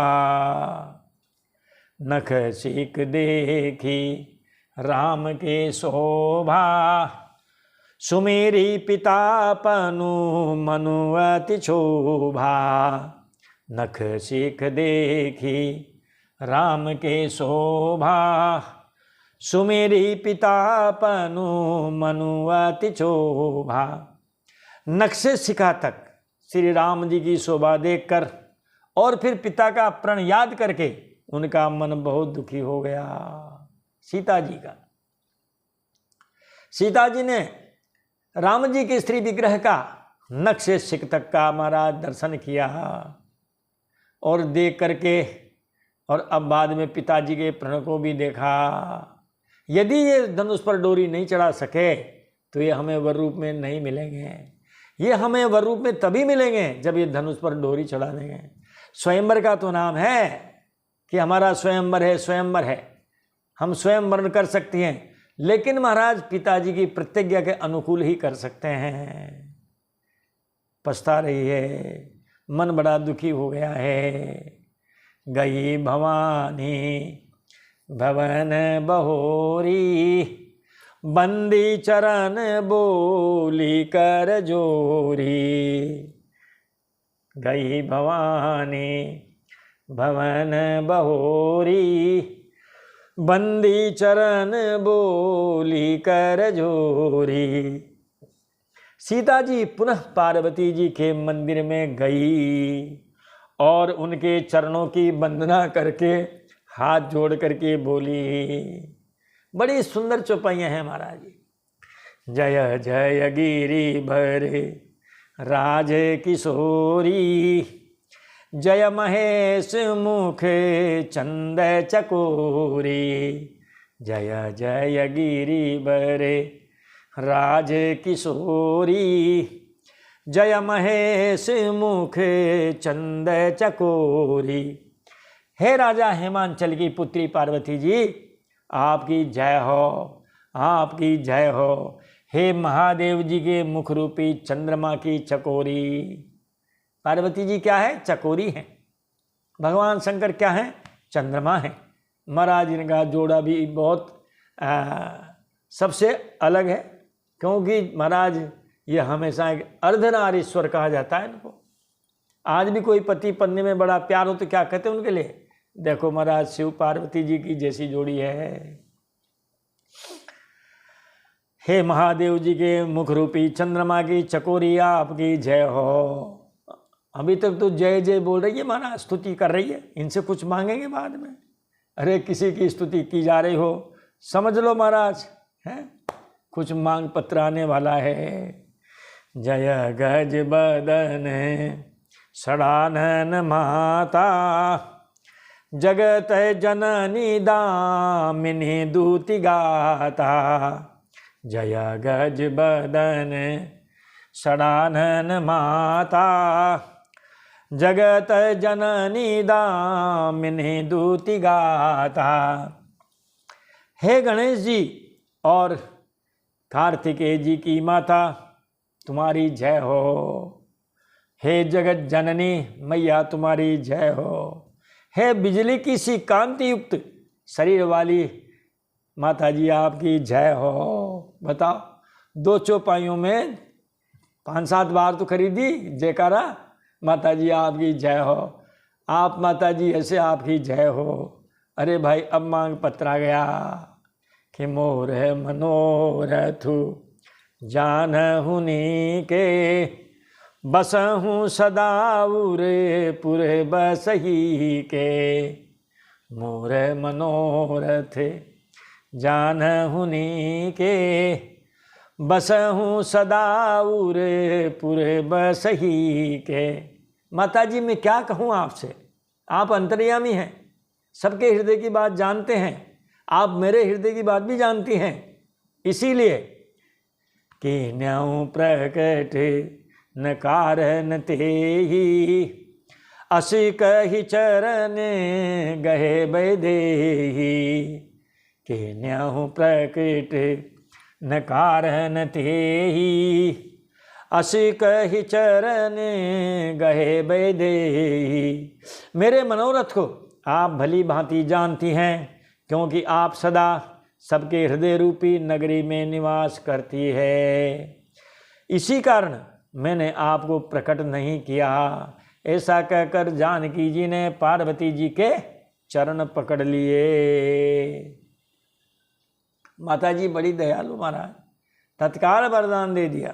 नख सीक देखी राम के शोभा, सुमेरी पिता पनु मनु अति शोभा। नख सीख देखी राम के शोभा, सुमेरी पिता पनु मनु अति शोभा। नख से शिखा तक श्री राम जी की शोभा देखकर और फिर पिता का प्रण याद करके उनका मन बहुत दुखी हो गया। सीता जी का, सीता जी ने राम जी के श्री विग्रह का नख से शिख तक का हमारा दर्शन किया और देख करके, और अब बाद में पिताजी के प्रण को भी देखा। यदि ये धनुष पर डोरी नहीं चढ़ा सके तो ये हमें वर रूप में नहीं मिलेंगे। ये हमें वर रूप में तभी मिलेंगे जब ये धनुष पर डोरी चढ़ा देंगे। स्वयंवर का तो नाम है कि हमारा स्वयंवर है, स्वयंवर है, हम स्वयंवर कर सकते हैं, लेकिन महाराज पिताजी की प्रतिज्ञा के अनुकूल ही कर सकते हैं। पछता रही है, मन बड़ा दुखी हो गया है। गई भवानी भवन बहोरी, बंदी चरण बोली कर जोरी। गई भवानी भवन बहोरी, बंदी चरण बोली कर जोरी। सीता जी पुनः पार्वती जी के मंदिर में गई और उनके चरणों की वंदना करके हाथ जोड़ करके बोली। बड़ी सुंदर चौपाइयाँ हैं महाराज जी। जय जय गिरि भरे राज किशोरी, जय महेश मुख चंद चकोरी। जय जय गिरि भरे राज किशोरी, जय महेश मुख चंद चकोरी। हे राजा हेमांचल की पुत्री पार्वती जी, आपकी जय हो, आपकी जय हो। हे महादेव जी के मुख रूपी चंद्रमा की चकोरी। पार्वती जी क्या है? चकोरी है। भगवान शंकर क्या है? चंद्रमा है। महाराज इनका जोड़ा भी बहुत सबसे अलग है, क्योंकि महाराज ये हमेशा एक अर्धनारीश्वर कहा जाता है इनको। आज भी कोई पति पत्नी में बड़ा प्यार हो तो क्या कहते हैं उनके लिए? देखो महाराज शिव पार्वती जी की जैसी जोड़ी है। हे महादेव जी के मुख रूपी चंद्रमा की चकोरी, आपकी जय हो। अभी तक तो जय जय बोल रही है महाराज, स्तुति कर रही है। इनसे कुछ मांगेंगे बाद में? अरे किसी की स्तुति की जा रही हो, समझ लो महाराज है कुछ मांग पत्र आने वाला है। जय गज बदन षडानन माता, जगत जननी दामिनी दूति गाता। जय गज बदन षडानन माता, जगत जननी दामिनी दूति गाता। हे गणेश जी और कार्तिकेय जी की माता, तुम्हारी जय हो। हे जगत जननी मैया, तुम्हारी जय हो। हे बिजली की सी कांति युक्त शरीर वाली माता जी, आपकी जय हो। बताओ, दो चौपाइयों में 5-7 बार तो खरीदी जयकारा, माता जी आपकी जय हो। आप माता जी ऐसे आपकी जय हो। अरे भाई अब मांग पत्र आ गया कि मोर है मनोरथु जानहुनी के, बसहूँ सदा उरे पुरे बसही के। मोर मनोरथ जानहुनी के, बसहूँ सदा उरे पुरे बसही के। माता जी मैं क्या कहूँ आपसे, आप अंतर्यामी हैं, सबके हृदय की बात जानते हैं, आप मेरे हृदय की बात भी जानती हैं। इसीलिए कि न्याऊ प्रकट न कारण तेहि, असि कहि चरण गहे बैदेही। कि न्याऊ प्रकट न कारण तेहि, असि कहि चरण गहे बैदेही। मेरे मनोरथ को आप भली भांति जानती हैं, क्योंकि आप सदा सबके हृदय रूपी नगरी में निवास करती है। इसी कारण मैंने आपको प्रकट नहीं किया। ऐसा कहकर जानकी जी ने पार्वती जी के चरण पकड़ लिए। माता जी बड़ी दयालु महाराज, तत्काल वरदान दे दिया।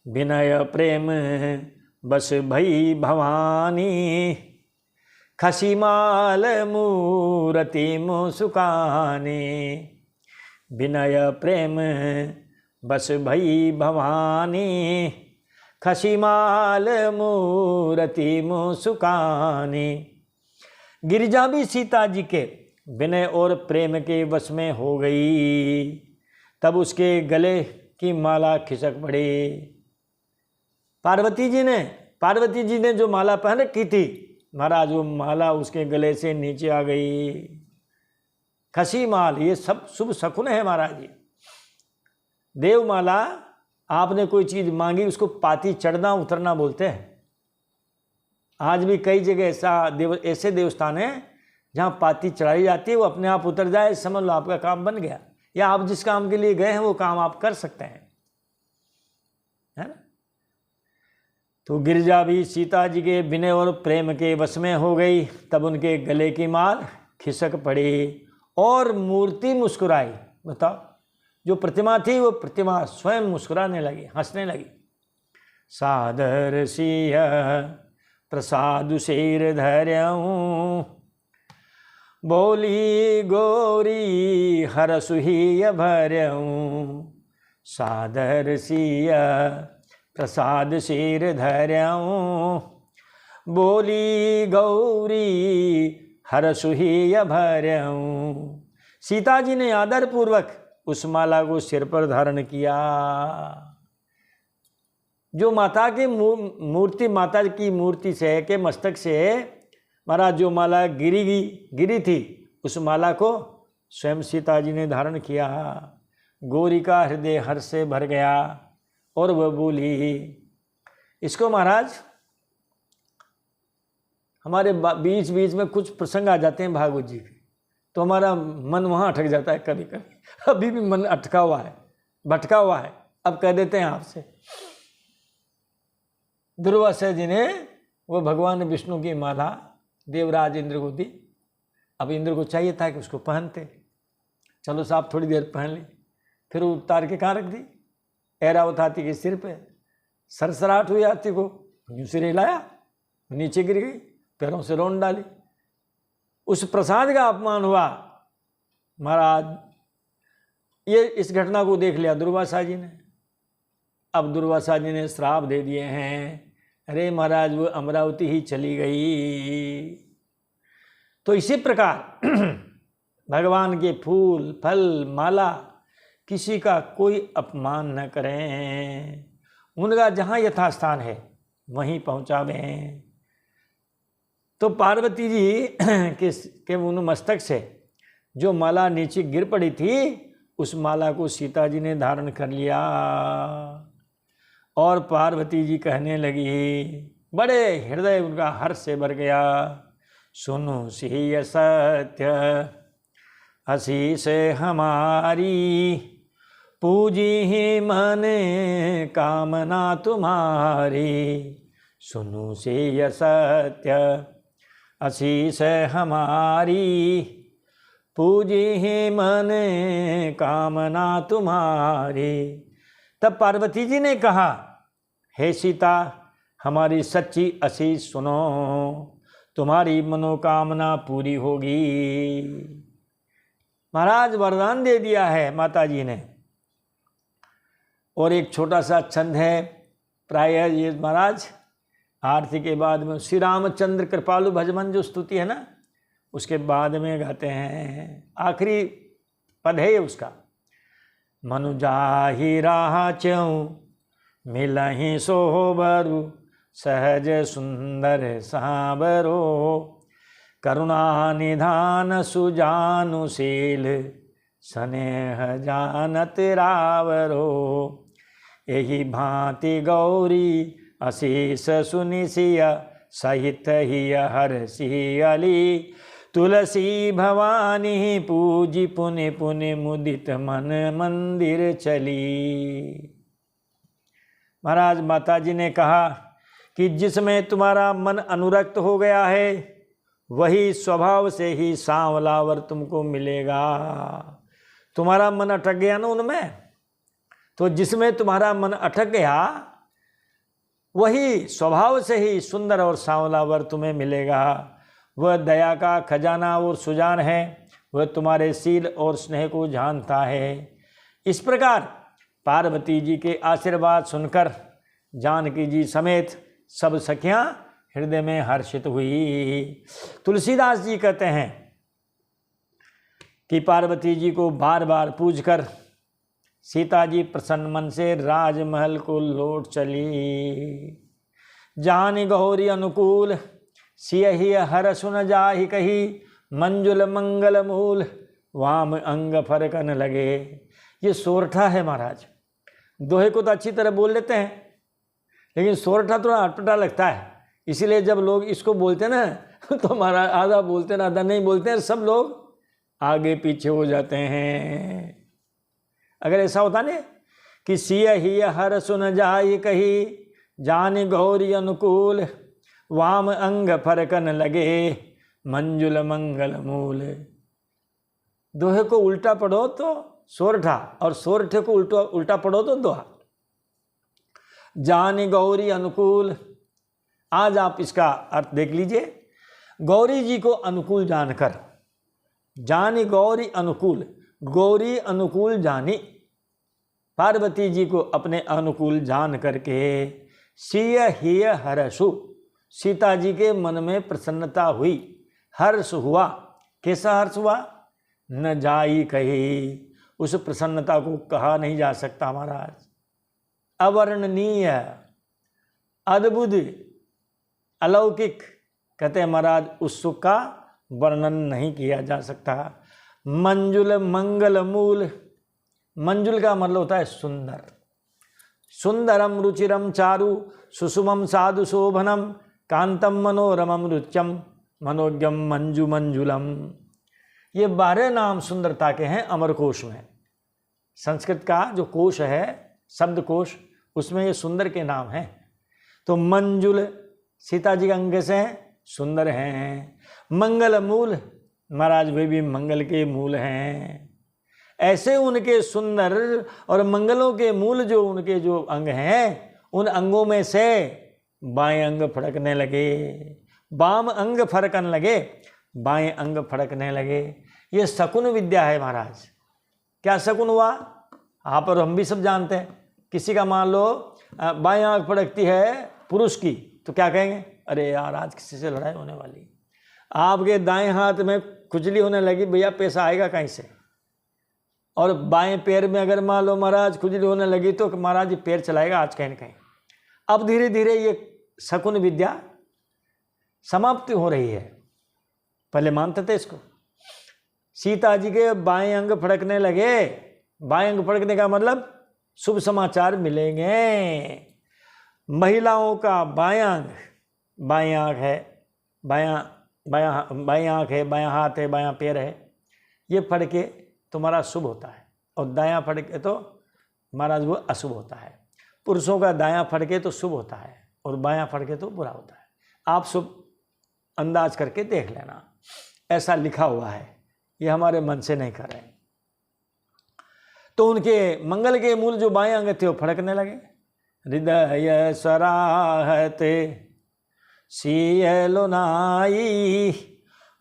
विनय प्रेम बस भई भवानी, खसीमाल मूरति मुसुकानी। विनय प्रेम बस भई भवानी, खसीमाल मूरति मुसुकानी। गिरिजा भी सीता जी के विनय और प्रेम के वश में हो गई। तब उसके गले की माला खिसक पड़ी। पार्वती जी ने जो माला पहन रखी थी महाराज, वो माला उसके गले से नीचे आ गई। खसी माल, ये सब शुभ शकुन है महाराज जी। देवमाला, आपने कोई चीज मांगी उसको पाती चढ़ना उतरना बोलते हैं। आज भी कई जगह ऐसे देवस्थान हैं जहाँ पाती चढ़ाई जाती है, वो अपने आप उतर जाए, समझ लो आपका काम बन गया, या आप जिस काम के लिए गए हैं वो काम आप कर सकते हैं, है ना। तो गिरिजा भी सीता जी के विनय और प्रेम के वश में हो गई। तब उनके गले की माल खिसक पड़ी और मूर्ति मुस्कुराई। बताओ, जो प्रतिमा थी वो प्रतिमा स्वयं मुस्कुराने लगी, हंसने लगी। सादर सिय प्रसाद सिर धर्यऊँ, बोली गौरी हरसुहिय भर्यऊँ। सादर सिय प्रसाद सिर धर्यऊँ, बोली गौरी हरसुहिय भर्यऊँ। सीता जी ने आदर पूर्वक उस माला को सिर पर धारण किया। जो माता की मूर्ति, माता की मूर्ति से के मस्तक से महाराज जो माला गिरी थी, उस माला को स्वयं सीता जी ने धारण किया। गौरी का हृदय हर्ष से भर गया और वह बोली। इसको महाराज हमारे बीच बीच में कुछ प्रसंग आ जाते हैं भागवत जी के, तो हमारा मन वहाँ अटक जाता है कभी कभी। अभी भी मन अटका हुआ है, भटका हुआ है। अब कह देते हैं आपसे। दुर्वासा जी ने वो भगवान विष्णु की माला देवराज इंद्र को दी। अब इंद्र को चाहिए था कि उसको पहनते, चलो साहब थोड़ी देर पहन ली, फिर उतार के कहाँ रख दी, ऐरावत हाथी के सिर पे। सरसराहट हुई हाथी को, यूं सिर हिलाया, नीचे गिर गई, पैरों से रौंद डाली। उस प्रसाद का अपमान हुआ महाराज। ये इस घटना को देख लिया दुर्वासा जी ने। अब दुर्वासा जी ने श्राप दे दिए हैं, अरे महाराज वो अमरावती ही चली गई। तो इसी प्रकार भगवान के फूल फल माला किसी का कोई अपमान न करें, उनका जहाँ यथास्थान है वहीं पहुँचावें। तो पार्वती जी के उन मस्तक से जो माला नीचे गिर पड़ी थी, उस माला को सीता जी ने धारण कर लिया। और पार्वती जी कहने लगी, बड़े हृदय उनका हर्ष से भर गया। सुनो सिय सत्य आशीष हमारी, पूजी ही मन कामना तुम्हारी। सुनो सिय सत्य आशीष हमारी, पूजी ही मन कामना तुम्हारी। तब पार्वती जी ने कहा, हे सीता हमारी सच्ची आशीष सुनो, तुम्हारी मनोकामना पूरी होगी। महाराज वरदान दे दिया है माता जी ने। और एक छोटा सा छंद है प्राय ये महाराज आरती के बाद में श्री रामचंद्र कृपालु भजमन जो स्तुति है ना, उसके बाद में गाते हैं, आखिरी पद है उसका। मनुजाहि राह च्यों मिलहि सोबरु सहज सुंदर सांबरो करुणा निधान सुजानुशील स्नेह जानत रावरो यही भांति गौरी अशीष सुनिसिया सहित ही हर्षि अली तुलसी भवानी पूजी पुनि पुनि मुदित मन मंदिर चली। महाराज माता जी ने कहा कि जिसमें तुम्हारा मन अनुरक्त हो गया है वही स्वभाव से ही सांवलावर तुमको मिलेगा। तुम्हारा मन अटक गया ना उनमें, तो जिसमें तुम्हारा मन अटक गया वही स्वभाव से ही सुंदर और सांवलावर तुम्हें मिलेगा। वह दया का खजाना और सुजान है, वह तुम्हारे शील और स्नेह को जानता है। इस प्रकार पार्वती जी के आशीर्वाद सुनकर जानकी जी समेत सब सखियां हृदय में हर्षित हुई। तुलसीदास जी कहते हैं कि पार्वती जी को बार बार पूजकर सीता जी प्रसन्न मन से राजमहल को लौट चली। जानि गौरी अनुकूल सियहि हर सुन जाहि कही मंजुल मंगल मूल वाम अंग फरकन लगे। ये सोरठा है महाराज। दोहे को तो अच्छी तरह बोल लेते हैं लेकिन सोरठा थोड़ा अटपटा लगता है, इसीलिए जब लोग इसको बोलते हैं ना तो महाराज आधा बोलते हैं आधा नहीं बोलते हैं, सब लोग आगे पीछे हो जाते हैं। अगर ऐसा होता ना कि सिय ही हर सुन जाई कही जान गौरी अनुकूल वाम अंग फरकन लगे मंजुल मंगल मूल। दोहे को उल्टा पढ़ो तो सोरठा और सोरठे को उल्टा पढ़ो तो दोहा। जान गौरी अनुकूल, आज आप इसका अर्थ देख लीजिए। गौरी जी को अनुकूल जानकर, जानी गौरी अनुकूल, गौरी अनुकूल जानी, पार्वती जी को अपने अनुकूल जान करके सिय हिय हर्षु, सीता जी के मन में प्रसन्नता हुई, हर्ष हुआ। कैसा हर्ष हुआ? न जाई कही, उस प्रसन्नता को कहा नहीं जा सकता महाराज। अवर्णनीय, अद्भुत, अलौकिक, कहते हैं महाराज उस सुख का वर्णन नहीं किया जा सकता। मंजुल मंगल मूल, मंजुल का मतलब होता है सुंदर। सुंदरम रुचिरम चारु सुषुमम साधु शोभनम कांतम मनोरमम रुच्यम मनोज्ञम मंजु मंजुलम। ये 12 नाम सुंदरता के हैं अमरकोश में। संस्कृत का जो कोश है, शब्द कोश, उसमें ये सुंदर के नाम हैं। तो मंजुल सीता जी के अंग से सुंदर हैं। मंगल मूल, महाराज वे भी मंगल के मूल हैं। ऐसे उनके सुंदर और मंगलों के मूल जो उनके जो अंग हैं, उन अंगों में से बाएं अंग फड़कने लगे, बाम अंग फड़कने लगे, बाएं अंग फड़कने लगे। ये शकुन विद्या है महाराज। क्या शकुन हुआ? आप और हम भी सब जानते हैं। किसी का मान लो बाएं आंख फड़कती है पुरुष की, तो क्या कहेंगे? अरे यार आज किसी से लड़ाई होने वाली। आपके दाएं हाथ में खुजली होने लगी, भैया पैसा आएगा कहीं से। और बाएं पैर में अगर मान लो महाराज खुजली होने लगी तो महाराज ये पैर चलाएगा आज कहीं न कहीं। अब धीरे धीरे ये शकुन विद्या समाप्ति हो रही है। पहले मानते थे इसको। सीता जी के बाएं अंग फड़कने लगे। बाएं अंग फड़कने का मतलब शुभ समाचार मिलेंगे। महिलाओं का बायां अंग, बाएं आंख है, बाएं आंख है, बायां हाथ है, बायां पैर है, ये फड़के तुम्हारा शुभ होता है। और दायां फड़के तो महाराज वो अशुभ होता है। पुरुषों का दायां फड़के तो शुभ होता है और बायां फड़के तो बुरा होता है। आप शुभ अंदाज करके देख लेना, ऐसा लिखा हुआ है, ये हमारे मन से नहीं कर रहे। तो उनके मंगल के मूल जो बाएं अंग थे वो फड़कने लगे। हृदय सराहते सिय नाई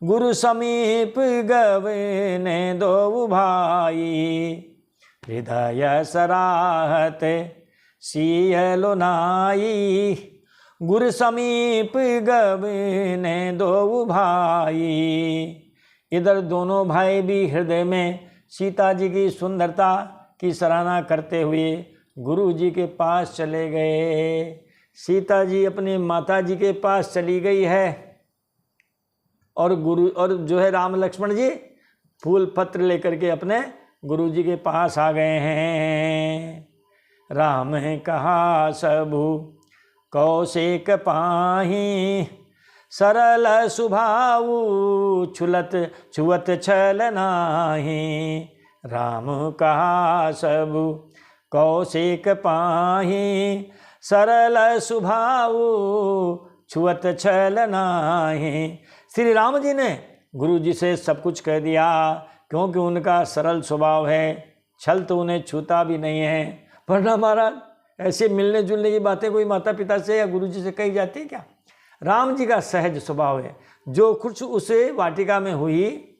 गुरु समीप गवे ने दो भाई हृदय सराहत सिय लोनाई। गुर समीप गबने दो भाई। इधर दोनों भाई भी हृदय में सीता जी की सुंदरता की सराहना करते हुए गुरु जी के पास चले गए। सीता जी अपनी माता जी के पास चली गई है और जो है राम लक्ष्मण जी फूल पत्र लेकर के अपने गुरु जी के पास आ गए हैं। राम है कहा सबु कौशिक पाही। सरल सुभाऊ छुलत छुअत छल नाही। राम कहा सबु कौशिक पाही। सरल सुभाऊ छुअत छल नाही। श्री राम जी ने गुरु जी से सब कुछ कह दिया, क्योंकि उनका सरल स्वभाव है, छल तो उन्हें छूता भी नहीं है। वरना महाराज ऐसे मिलने जुलने की बातें कोई माता पिता से या गुरु जी से कही जाती है क्या? राम जी का सहज स्वभाव है। जो कुछ उसे वाटिका में हुई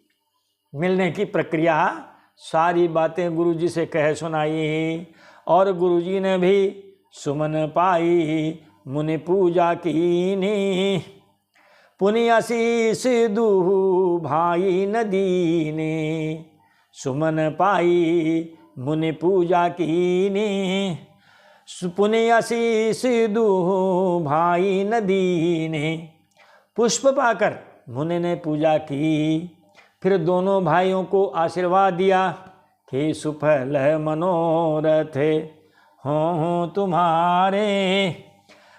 मिलने की प्रक्रिया, सारी बातें गुरु जी से कह सुनाई। और गुरु जी ने भी सुमन पाई मुनि पूजा कीनी। पुनि आशीष दूहु भाई नदीने। सुमन पाई मुनि पूजा कीनी। पुनि आशीष दूहु भाई नदीने। पुष्प पाकर मुनि ने पूजा की, फिर दोनों भाइयों को आशीर्वाद दिया कि सुफल मनोरथ हो तुम्हारे।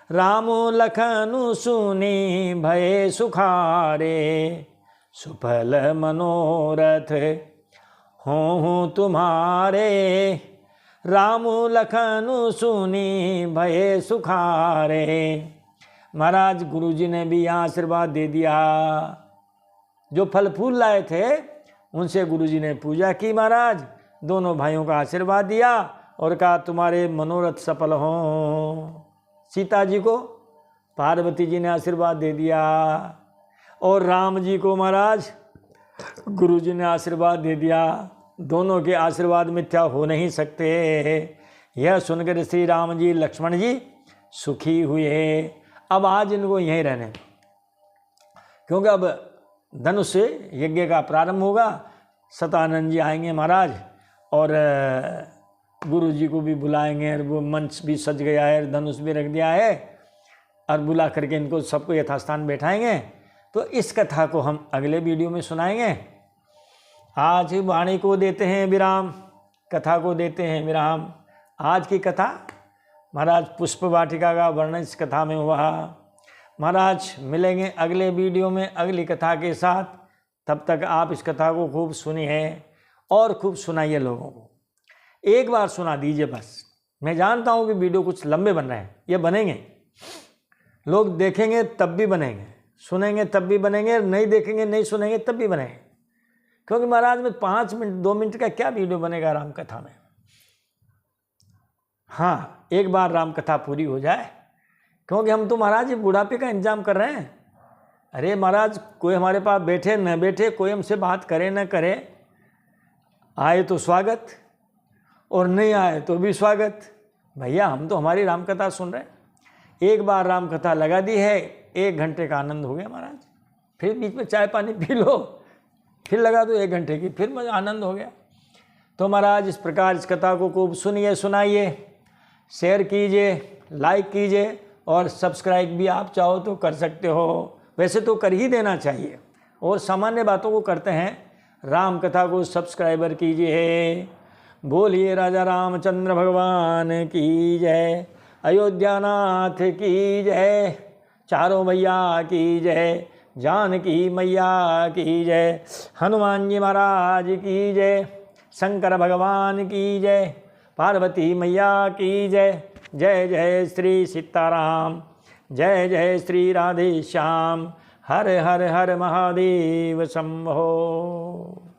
राम लखनु सुनी भय सुखारे। सुफल मनोरथ हो तुम्हारे। राम लखनु सुनी भय सुखारे। महाराज गुरुजी ने भी यहाँ आशीर्वाद दे दिया। जो फल फूल लाए थे उनसे गुरुजी ने पूजा की महाराज, दोनों भाइयों का आशीर्वाद दिया और कहा तुम्हारे मनोरथ सफल हों। सीता जी को पार्वती जी ने आशीर्वाद दे दिया और राम जी को महाराज गुरुजी ने आशीर्वाद दे दिया। दोनों के आशीर्वाद मिथ्या हो नहीं सकते। यह सुनकर श्री राम जी लक्ष्मण जी सुखी हुए। अब आज इनको यहीं रहने, क्योंकि अब धनुष से यज्ञ का प्रारंभ होगा। सतानंद जी आएंगे महाराज और गुरु जी को भी बुलाएंगे। और वो मंच भी सज गया है, धनुष भी रख दिया है और बुला करके इनको सबको यथास्थान बैठाएंगे। तो इस कथा को हम अगले वीडियो में सुनाएंगे। आज वाणी को देते हैं विराम, कथा को देते हैं विराम। आज की कथा महाराज पुष्प वाटिका का वर्णन इस कथा में हुआ। महाराज मिलेंगे अगले वीडियो में अगली कथा के साथ। तब तक आप इस कथा को खूब सुनिए और खूब सुनाइए लोगों को। एक बार सुना दीजिए बस। मैं जानता हूँ कि वीडियो कुछ लंबे बन रहे हैं, ये बनेंगे, लोग देखेंगे तब भी बनेंगे, सुनेंगे तब भी बनेंगे, नहीं देखेंगे नहीं सुनेंगे तब भी बनेंगे। क्योंकि महाराज में 5 मिनट 2 मिनट का क्या वीडियो बनेगा राम कथा में। हाँ, एक बार राम कथा पूरी हो जाए, क्योंकि हम तो महाराज ये बुढ़ापे का इंतजाम कर रहे हैं। अरे महाराज कोई हमारे पास बैठे न बैठे, कोई हमसे बात करे न करे, आए तो स्वागत और नहीं आए तो भी स्वागत। भैया हम तो हमारी राम कथा सुन रहे हैं। एक बार राम कथा लगा दी है, 1 घंटे का आनंद हो गया महाराज। फिर बीच में चाय पानी पी लो, फिर लगा दो 1 घंटे की, फिर मजा आनंद हो गया। तो महाराज इस प्रकार इस कथा को खूब सुनिए, सुनाइए, शेयर कीजिए, लाइक कीजिए और सब्सक्राइब भी आप चाहो तो कर सकते हो। वैसे तो कर ही देना चाहिए और सामान्य बातों को करते हैं। राम कथा को सब्सक्राइबर कीजिए। बोलिए राजा रामचंद्र भगवान की जय, अयोध्यानाथ की जय, चारों मैया की जय, जानकी मैया की जय, हनुमान जी महाराज की जय, शंकर भगवान की जय, पार्वती मैया की जय। जय जय श्री सीताराम, जय जय श्री राधे श्याम। हर हर हर महादेव शंभो।